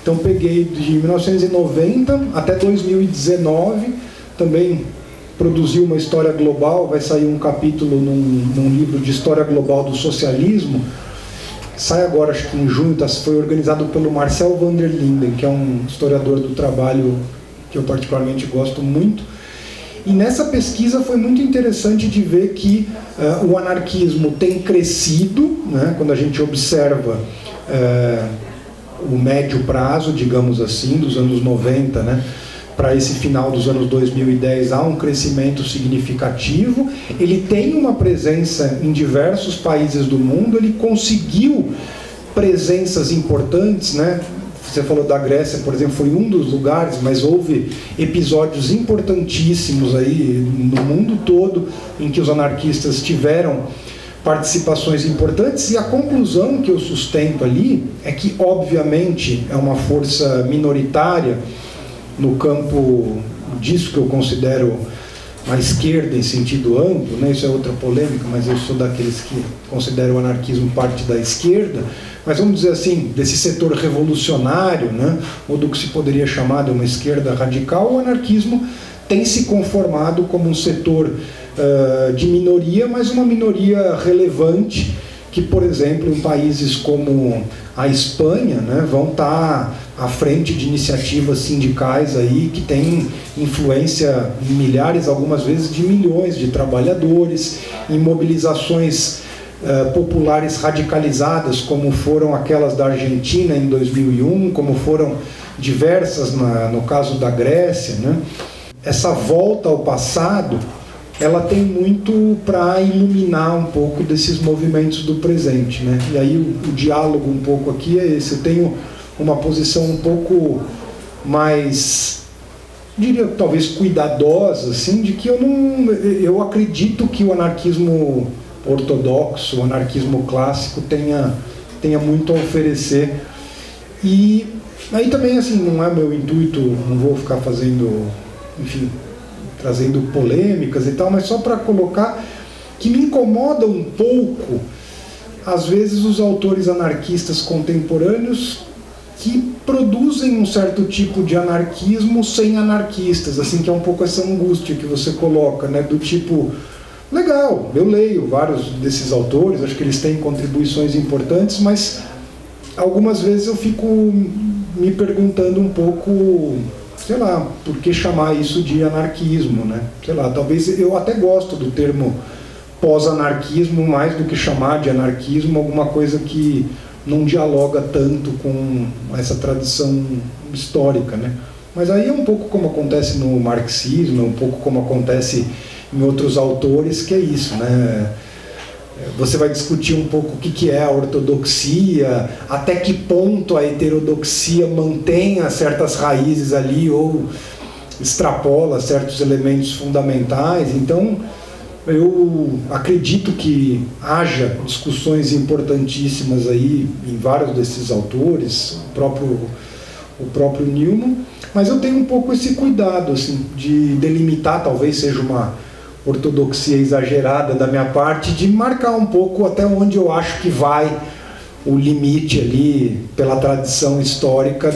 Então peguei de 1990 até 2019, também produzi uma história global, vai sair um capítulo num livro de história global do socialismo, sai agora, acho que em junho, foi organizado pelo Marcel van der Linden, que é um historiador do trabalho que eu particularmente gosto muito. E nessa pesquisa foi muito interessante de ver que o anarquismo tem crescido, né, quando a gente observa o médio prazo, digamos assim, dos anos 90, né, para esse final dos anos 2010, há um crescimento significativo. Ele tem uma presença em diversos países do mundo, ele conseguiu presenças importantes, né? Você falou da Grécia, por exemplo, foi um dos lugares, mas houve episódios importantíssimos aí no mundo todo em que os anarquistas tiveram participações importantes, e a conclusão que eu sustento ali é que, obviamente, é uma força minoritária no campo disso que eu considero a esquerda em sentido amplo, né? Isso é outra polêmica, mas eu sou daqueles que consideram o anarquismo parte da esquerda, mas vamos dizer assim, desse setor revolucionário, né? Ou do que se poderia chamar de uma esquerda radical, o anarquismo tem se conformado como um setor de minoria, mas uma minoria relevante, que, por exemplo, em países como a Espanha, né, vão estar à frente de iniciativas sindicais aí que têm influência em milhares, algumas vezes de milhões de trabalhadores, em mobilizações populares radicalizadas, como foram aquelas da Argentina em 2001, como foram diversas no caso da Grécia, né? essa volta ao passado, ela tem muito para iluminar um pouco desses movimentos do presente, né? E aí o diálogo um pouco aqui é esse. Eu tenho uma posição um pouco mais, diria, talvez cuidadosa, assim, de que eu acredito que o anarquismo ortodoxo, o anarquismo clássico tenha muito a oferecer. E aí também, assim, não é meu intuito, não vou ficar fazendo, enfim, trazendo polêmicas e tal, mas só para colocar que me incomoda um pouco, às vezes, os autores anarquistas contemporâneos que produzem um certo tipo de anarquismo sem anarquistas, assim, que é um pouco essa angústia que você coloca, né, do tipo, legal, eu leio vários desses autores, acho que eles têm contribuições importantes, mas algumas vezes eu fico me perguntando um pouco, sei lá, por que chamar isso de anarquismo, né? Sei lá, talvez eu até gosto do termo pós-anarquismo mais do que chamar de anarquismo alguma coisa que não dialoga tanto com essa tradição histórica, né? Mas aí é um pouco como acontece no marxismo, um pouco como acontece em outros autores, que é isso, né? Você vai discutir um pouco o que é a ortodoxia, até que ponto a heterodoxia mantém certas raízes ali ou extrapola certos elementos fundamentais. Então, eu acredito que haja discussões importantíssimas aí em vários desses autores, o próprio Newman, mas eu tenho um pouco esse cuidado, assim, de delimitar, talvez seja uma ortodoxia exagerada da minha parte, de marcar um pouco até onde eu acho que vai o limite ali, pela tradição histórica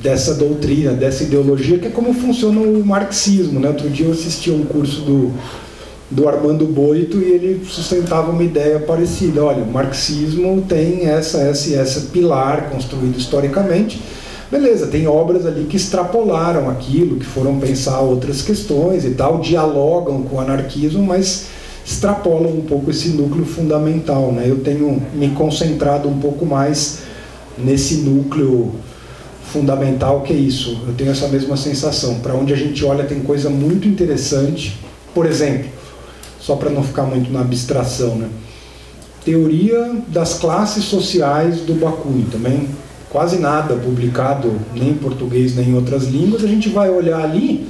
dessa doutrina, dessa ideologia, que é como funciona o marxismo, né? Outro dia eu assisti a um curso do Armando Boito e ele sustentava uma ideia parecida. Olha, o marxismo tem essa pilar construído historicamente. Beleza, tem obras ali que extrapolaram aquilo, que foram pensar outras questões e tal, dialogam com o anarquismo, mas extrapolam um pouco esse núcleo fundamental, né? Eu tenho me concentrado um pouco mais nesse núcleo fundamental, que é isso. Eu tenho essa mesma sensação. Para onde a gente olha tem coisa muito interessante. Por exemplo, só para não ficar muito na abstração, né? Teoria das classes sociais do Bakunin, também quase nada publicado, nem em português, nem em outras línguas. A gente vai olhar ali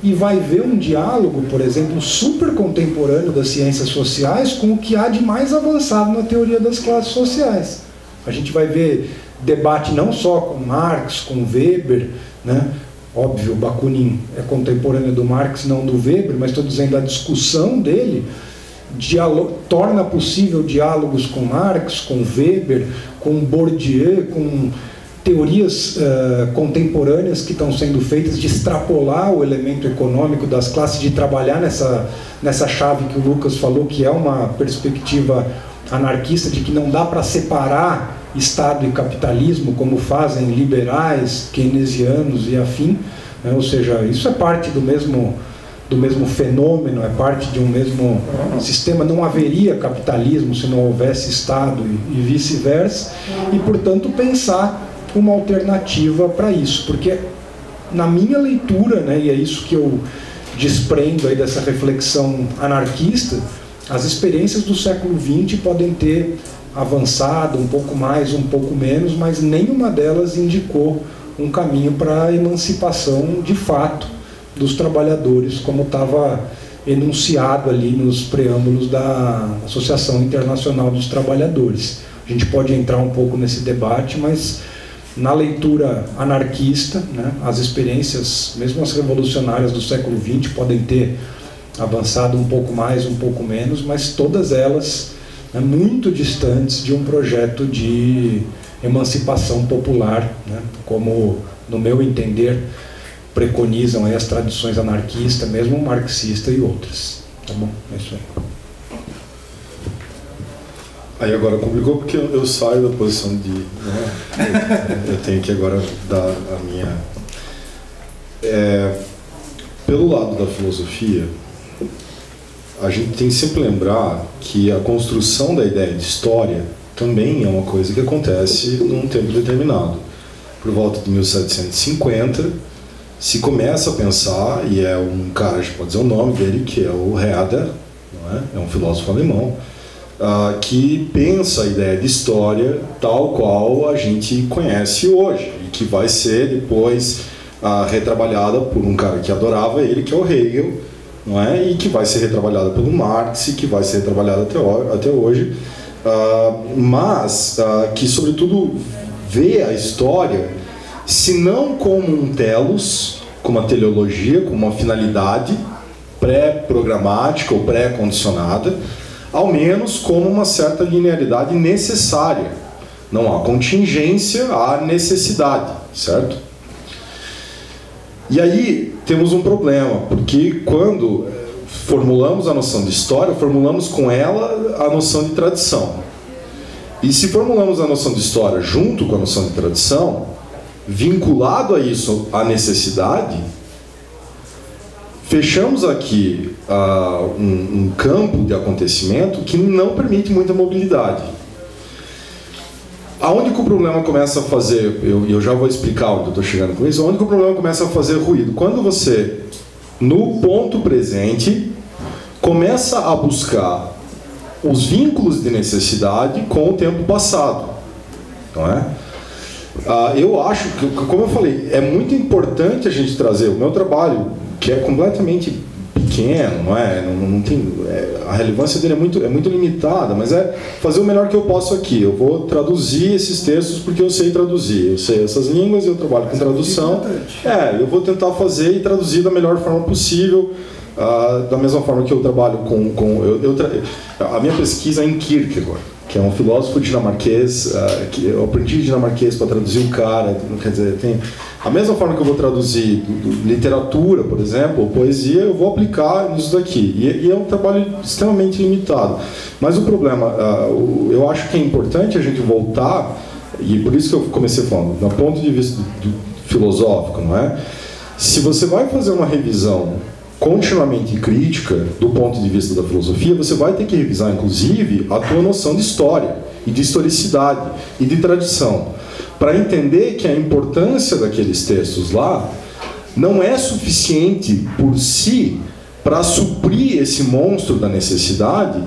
e vai ver um diálogo, por exemplo, super contemporâneo das ciências sociais com o que há de mais avançado na teoria das classes sociais. A gente vai ver debate não só com Marx, com Weber, né? Óbvio, Bakunin é contemporâneo do Marx, não do Weber, mas estou dizendo a discussão dele torna possível diálogos com Marx, com Weber, com Bourdieu, com teorias contemporâneas que estão sendo feitas de extrapolar o elemento econômico das classes, de trabalhar nessa chave que o Lucas falou, que é uma perspectiva anarquista, de que não dá para separar Estado e capitalismo, como fazem liberais, keynesianos e afim, né? Ou seja, isso é parte do mesmo fenômeno, é parte de um mesmo sistema. Não haveria capitalismo se não houvesse Estado e vice-versa, e, portanto, pensar uma alternativa para isso, porque na minha leitura, né, e é isso que eu desprendo aí dessa reflexão anarquista, as experiências do século XX podem ter avançado um pouco mais, um pouco menos, mas nenhuma delas indicou um caminho para a emancipação de fato dos trabalhadores, como estava enunciado ali nos preâmbulos da Associação Internacional dos Trabalhadores. A gente pode entrar um pouco nesse debate, mas na leitura anarquista, né, as experiências, mesmo as revolucionárias do século XX, podem ter avançado um pouco mais, um pouco menos, mas todas elas muito distantes de um projeto de emancipação popular, né, como, no meu entender, preconizam aí as tradições anarquistas, mesmo marxista e outras. Tá bom? É isso aí. Aí agora complicou porque eu saio da posição de... Né, eu tenho que agora dar a minha... Pelo lado da filosofia, a gente tem que sempre lembrar que a construção da ideia de história também é uma coisa que acontece num tempo determinado. Por volta de 1750, se começa a pensar, e é um cara, a gente pode dizer o nome dele, que é o Herder, não é? É um filósofo alemão, que pensa a ideia de história tal qual a gente conhece hoje, e que vai ser depois retrabalhada por um cara que adorava ele, que é o Hegel, não é? E que vai ser retrabalhada pelo Marx, e que vai ser retrabalhada até hoje, mas que, sobretudo, vê a história, se não como um telos, como uma teleologia, como uma finalidade pré-programática ou pré-condicionada, ao menos como uma certa linearidade necessária. Não há contingência, há necessidade, certo? E aí temos um problema, porque quando formulamos a noção de história, formulamos com ela a noção de tradição. E se formulamos a noção de história junto com a noção de tradição, vinculado a isso a necessidade, fechamos aqui um campo de acontecimento que não permite muita mobilidade. Aonde que o problema começa a fazer, eu já vou explicar onde eu estou chegando com isso, aonde que o problema começa a fazer ruído? Quando você, no ponto presente, começa a buscar os vínculos de necessidade com o tempo passado, não é? Eu acho que, como eu falei, é muito importante a gente trazer o meu trabalho, que é completamente pequeno, não é? Não tem, a relevância dele é muito limitada, mas é fazer o melhor que eu posso aqui. Eu vou traduzir esses textos porque eu sei traduzir, eu sei essas línguas, eu trabalho com tradução. Eu vou tentar fazer e traduzir da melhor forma possível, da mesma forma que eu trabalho a minha pesquisa é em Kierkegaard, que é um filósofo dinamarquês, que eu aprendi dinamarquês para traduzir um cara, quer dizer, tem a mesma forma que eu vou traduzir literatura, por exemplo, ou poesia, eu vou aplicar nisso daqui, e é um trabalho extremamente limitado. Mas o problema, eu acho que é importante a gente voltar, e por isso que eu comecei falando, do ponto de vista filosófico, não é? Se você vai fazer uma revisão continuamente crítica do ponto de vista da filosofia, você vai ter que revisar, inclusive, a tua noção de história, e de historicidade, e de tradição, para entender que a importância daqueles textos lá não é suficiente por si para suprir esse monstro da necessidade,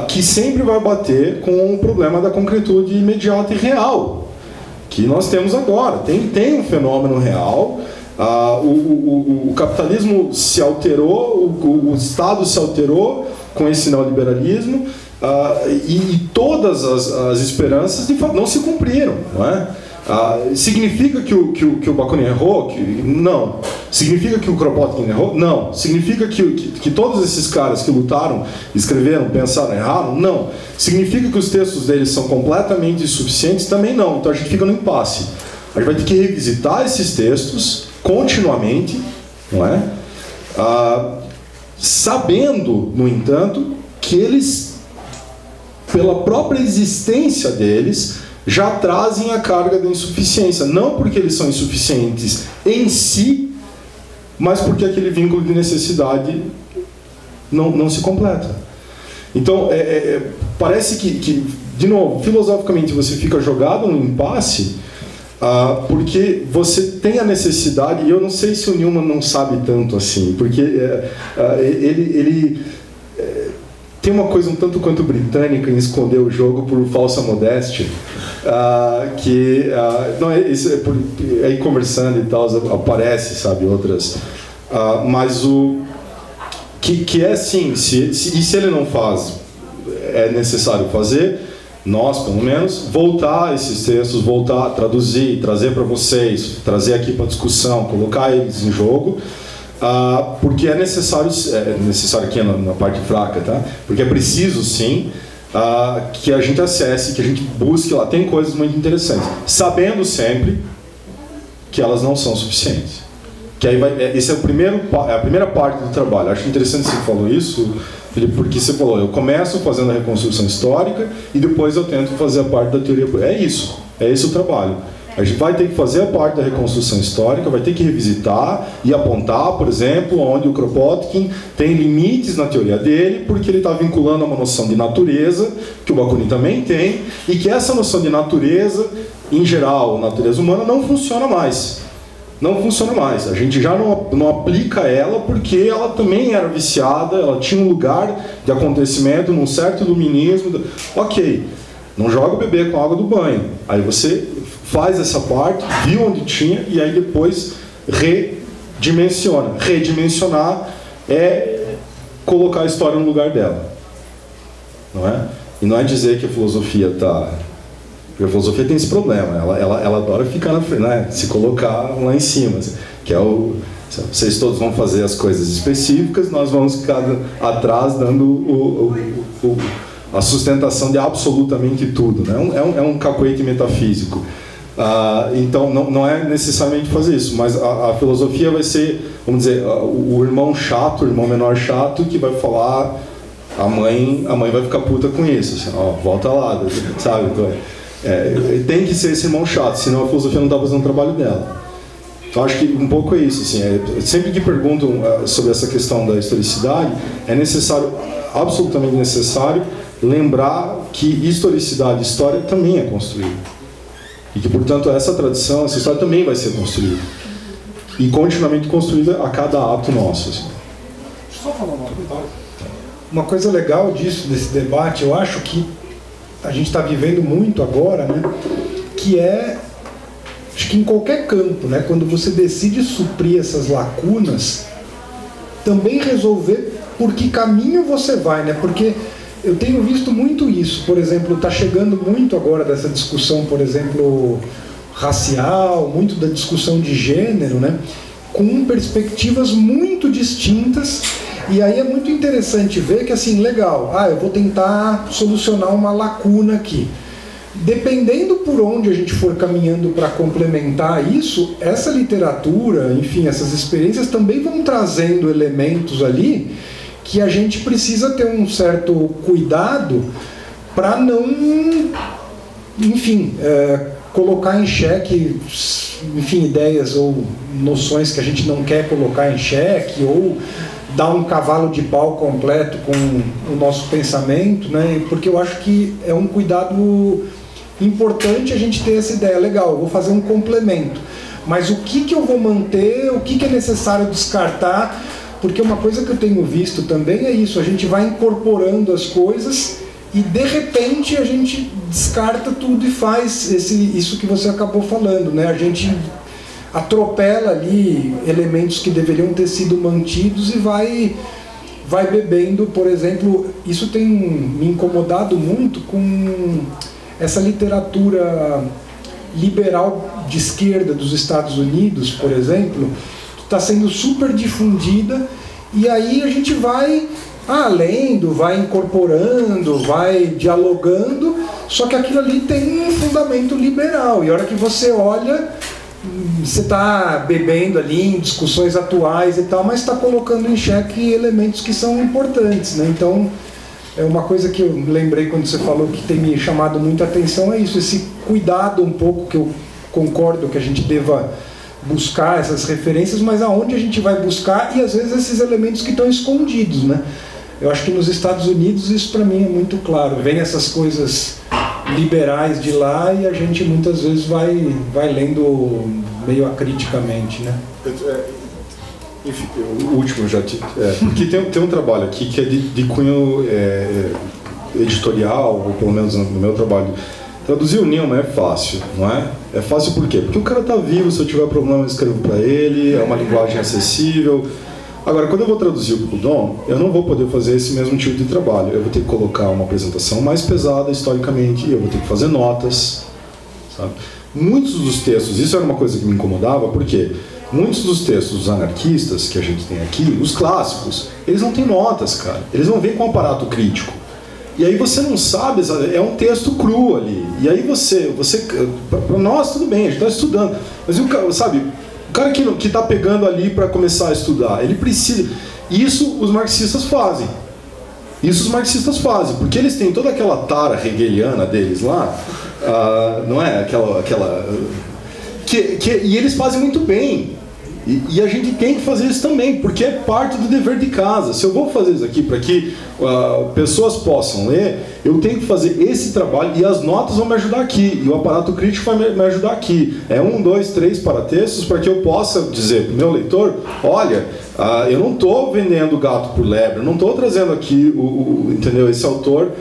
que sempre vai bater com o problema da concretude imediata e real, que nós temos agora. Tem um fenômeno real. O capitalismo se alterou, o Estado se alterou com esse neoliberalismo, e todas as esperanças de fato não se cumpriram, não é? Significa que o Bakunin errou? Não. Significa que o Kropotkin errou? Não. Significa que todos esses caras que lutaram, escreveram, pensaram, erraram? Não. Significa que os textos deles são completamente insuficientes? Também não. Então a gente fica no impasse. A gente vai ter que revisitar esses textos continuamente, não é? Sabendo, no entanto, que eles, pela própria existência deles, já trazem a carga da insuficiência. Não porque eles são insuficientes em si, mas porque aquele vínculo de necessidade não se completa. Então, parece que, de novo, filosoficamente você fica jogado num impasse, porque você tem a necessidade, e eu não sei se o Newman não sabe tanto assim, porque ele tem uma coisa um tanto quanto britânica em esconder o jogo por falsa modéstia, aí conversando e tal, aparece, sabe, outras, mas que é assim, e se ele não faz, é necessário fazer, nós, pelo menos, voltar a esses textos, voltar a traduzir, trazer para vocês, trazer aqui para discussão, colocar eles em jogo, porque é necessário aqui na parte fraca, tá? Porque é preciso, sim, que a gente acesse, que a gente busque lá. Tem coisas muito interessantes, sabendo sempre que elas não são suficientes. Que aí esse é a primeira parte do trabalho. Acho interessante que você falou isso, Felipe, porque você falou, eu começo fazendo a reconstrução histórica e depois eu tento fazer a parte da teoria. É esse o trabalho. A gente vai ter que fazer a parte da reconstrução histórica, vai ter que revisitar e apontar, por exemplo, onde o Kropotkin tem limites na teoria dele, porque ele está vinculando a uma noção de natureza, que o Bakunin também tem, e que essa noção de natureza, em geral, natureza humana, não funciona mais. não funciona mais. A gente já não aplica ela porque ela também era viciada, ela tinha um lugar de acontecimento, num certo iluminismo. Ok, não joga o bebê com a água do banho. Aí você faz essa parte, viu onde tinha e aí depois redimensiona. Redimensionar é colocar a história no lugar dela. Não é? E não é dizer que a filosofia está... Porque a filosofia tem esse problema, ela adora ficar na frente, né? Se colocar lá em cima, assim, que é o... Vocês todos vão fazer as coisas específicas, nós vamos ficar atrás dando a sustentação de absolutamente tudo, né? É um cacoete metafísico. Então não é necessariamente fazer isso, mas a filosofia vai ser, vamos dizer, o irmão chato, o irmão menor chato, que vai falar, a mãe vai ficar puta com isso, assim, ó, volta lá, sabe? Então, tem que ser esse irmão chato, senão a filosofia não está fazendo o trabalho dela. Então acho que um pouco é isso, assim, sempre que perguntam sobre essa questão da historicidade, é necessário, absolutamente necessário, lembrar que historicidade e história também é construída. E que, portanto, essa tradição, essa história também vai ser construída. E continuamente construída a cada ato nosso. Assim. Deixa eu só falar uma coisa legal disso, desse debate, eu acho que a gente está vivendo muito agora, né? Que acho que em qualquer campo, né? Quando você decide suprir essas lacunas, também resolver por que caminho você vai, né? Porque eu tenho visto muito isso, por exemplo, está chegando muito agora dessa discussão, por exemplo, racial, muito da discussão de gênero, né? Com perspectivas muito distintas. E aí é muito interessante ver que, assim, legal, eu vou tentar solucionar uma lacuna aqui. Dependendo por onde a gente for caminhando para complementar isso, essa literatura, enfim, essas experiências também vão trazendo elementos ali que a gente precisa ter um certo cuidado para não, enfim, colocar em xeque, enfim, ideias ou noções que a gente não quer colocar em xeque, ou dar um cavalo de pau completo com o nosso pensamento, né? Porque eu acho que é um cuidado importante a gente ter essa ideia. Legal, eu vou fazer um complemento, mas o que eu vou manter, o que é necessário descartar, porque uma coisa que eu tenho visto também é isso, a gente vai incorporando as coisas e de repente a gente descarta tudo e faz isso que você acabou falando, né? A gente atropela ali elementos que deveriam ter sido mantidos e vai bebendo, por exemplo, isso tem me incomodado muito com essa literatura liberal de esquerda dos Estados Unidos, por exemplo, que está sendo super difundida, e aí a gente vai lendo, vai incorporando, vai dialogando, só que aquilo ali tem um fundamento liberal, e a hora que você olha, você está bebendo ali em discussões atuais e tal, mas está colocando em xeque elementos que são importantes, né? Então, é uma coisa que eu lembrei quando você falou que tem me chamado muita atenção, é isso, esse cuidado um pouco, que eu concordo que a gente deva buscar essas referências, mas aonde a gente vai buscar, e às vezes esses elementos que estão escondidos, né? Eu acho que nos Estados Unidos isso para mim é muito claro, vem essas coisas liberais de lá e a gente muitas vezes vai lendo meio acriticamente, né? Enfim, o último já porque tem um trabalho aqui que é de cunho editorial, ou pelo menos no meu trabalho. Traduzir o Newman é fácil, não é? É fácil por quê? Porque o cara está vivo, se eu tiver problema eu escrevo para ele, é uma linguagem acessível. Agora, quando eu vou traduzir o Proudhon, eu não vou poder fazer esse mesmo tipo de trabalho. Eu vou ter que colocar uma apresentação mais pesada historicamente, eu vou ter que fazer notas, sabe? Muitos dos textos, isso era uma coisa que me incomodava, porque muitos dos textos dos anarquistas que a gente tem aqui, os clássicos, eles não têm notas, cara. Eles não vêm com um aparato crítico. E aí você não sabe, é um texto cru ali. E aí você para nós tudo bem, a gente está estudando. Mas o cara que está pegando ali para começar a estudar, ele precisa... Isso os marxistas fazem. Porque eles têm toda aquela tara hegeliana deles lá, não é? E eles fazem muito bem. E a gente tem que fazer isso também, porque é parte do dever de casa. Se eu vou fazer isso aqui para que pessoas possam ler, eu tenho que fazer esse trabalho e as notas vão me ajudar aqui, e o aparato crítico vai me ajudar aqui. É 1, 2, 3 paratextos para que eu possa dizer para o meu leitor, olha, eu não estou vendendo gato por lebre, eu não estou trazendo aqui entendeu, esse autor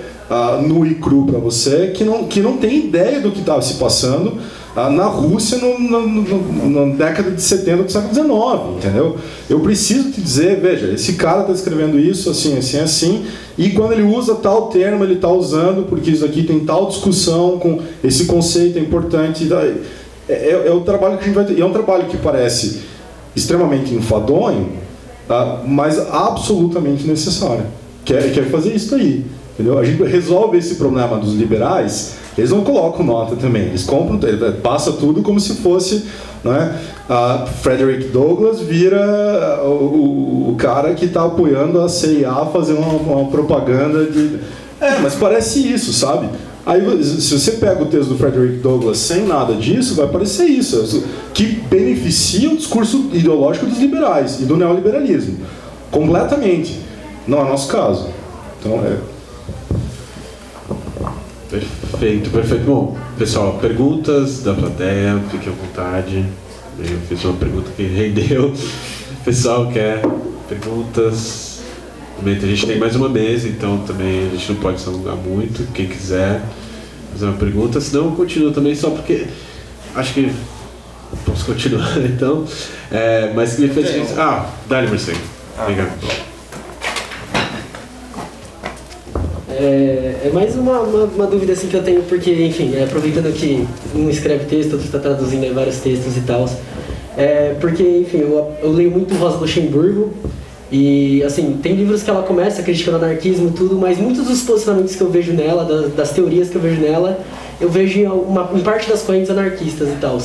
nu e cru para você, que não tem ideia do que estava se passando na Rússia na década de 70 do século XIX, entendeu? Eu preciso te dizer, veja, esse cara está escrevendo isso assim, assim, assim, e quando ele usa tal termo, ele está usando porque isso aqui tem tal discussão com esse conceito é importante. É o trabalho que a gente vai ter, e é um trabalho que parece extremamente enfadonho, mas absolutamente necessário. Quer fazer isso aí, entendeu? A gente resolve esse problema dos liberais. Eles não colocam nota também, eles compram, passa tudo como se fosse, né? Frederick Douglass vira o cara que está apoiando a CIA fazendo uma propaganda de... mas parece isso, sabe? Aí, se você pega o texto do Frederick Douglass sem nada disso, vai parecer isso, que beneficia o discurso ideológico dos liberais e do neoliberalismo, completamente. Não é nosso caso. Então, Perfeito, perfeito. Bom, pessoal, perguntas da plateia, fique à vontade. Eu fiz uma pergunta que rendeu. O pessoal quer perguntas? Também a gente tem mais uma mesa, então também a gente não pode se alongar muito. Quem quiser fazer uma pergunta, senão eu continuo também, só porque acho que posso continuar, então. Mas que me fez... Dá-lhe, Marcelo. Obrigado. É mais uma dúvida assim que eu tenho, porque, enfim, aproveitando que um escreve texto, outro está traduzindo vários textos e tal, porque, enfim, eu leio muito Rosa Luxemburgo e, assim, tem livros que ela começa criticando anarquismo e tudo, mas muitos dos posicionamentos que eu vejo nela, das teorias que eu vejo nela, eu vejo em parte das correntes anarquistas e tal.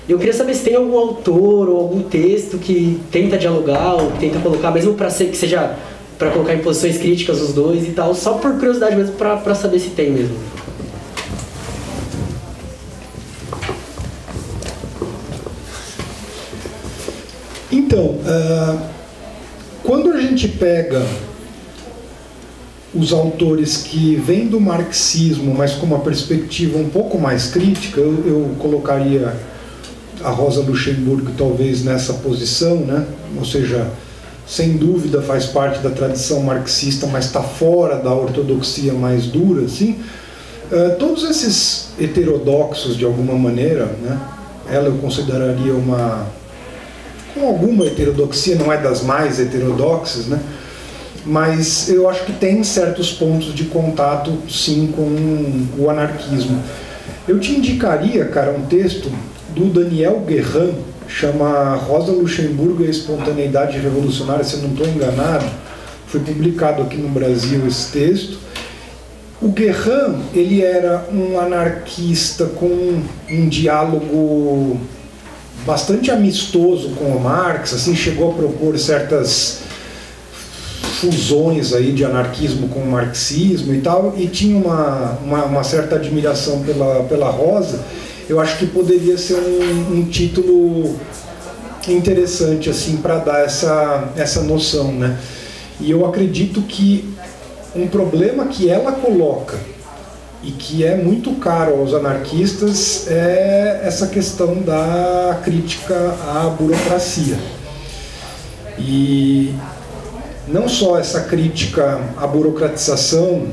Eu queria saber se tem algum autor ou algum texto que tenta dialogar ou tenta colocar, mesmo para que seja... para colocar em posições críticas os dois e tal, só por curiosidade mesmo, para saber se tem mesmo. Então, quando a gente pega os autores que vêm do marxismo, mas com uma perspectiva um pouco mais crítica, eu colocaria a Rosa Luxemburgo talvez nessa posição, né? Ou seja, sem dúvida faz parte da tradição marxista, mas está fora da ortodoxia mais dura, assim. Todos esses heterodoxos, de alguma maneira, né? Ela eu consideraria com alguma heterodoxia, não é das mais heterodoxas, né? Mas eu acho que tem certos pontos de contato, sim, com o anarquismo. Eu te indicaria, cara, um texto do Daniel Guérin, chama Rosa Luxemburgo e a Espontaneidade Revolucionária, se eu não estou enganado, foi publicado aqui no Brasil esse texto. O Guérin, ele era um anarquista com um diálogo bastante amistoso com o Marx, assim, chegou a propor certas fusões aí de anarquismo com o marxismo e tal, e tinha uma certa admiração pela Rosa. Eu acho que poderia ser um título interessante assim para dar essa noção, né? E eu acredito que um problema que ela coloca e que é muito caro aos anarquistas é essa questão da crítica à burocracia. E não só essa crítica à burocratização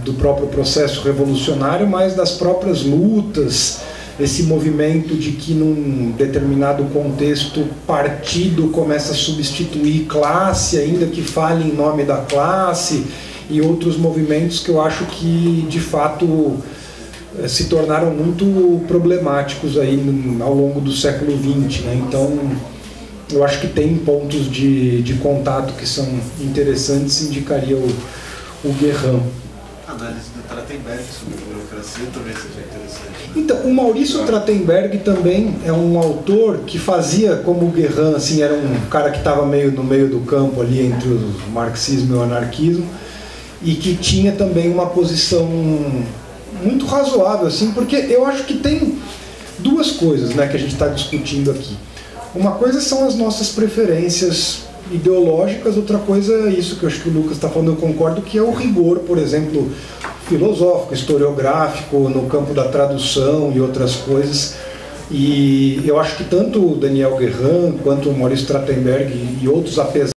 do próprio processo revolucionário, mas das próprias lutas, esse movimento de que num determinado contexto partido começa a substituir classe, ainda que fale em nome da classe, e outros movimentos que eu acho que de fato se tornaram muito problemáticos aí ao longo do século XX, né? Então eu acho que tem pontos de contato que são interessantes, indicaria o Guérin. A análise do Trachtenberg sobre burocracia também seja interessante. Então, o Maurício Trachtenberg também é um autor que fazia como o Guérin, assim, era um cara que estava meio no meio do campo ali entre o marxismo e o anarquismo, e que tinha também uma posição muito razoável, assim, porque eu acho que tem duas coisas, né, que a gente está discutindo aqui. Uma coisa são as nossas preferências ideológicas, outra coisa é isso que eu acho que o Lucas está falando, eu concordo, que é o rigor, por exemplo, filosófico, historiográfico, no campo da tradução e outras coisas. E eu acho que tanto o Daniel Guérin quanto o Maurice Trachtenberg e outros, apesar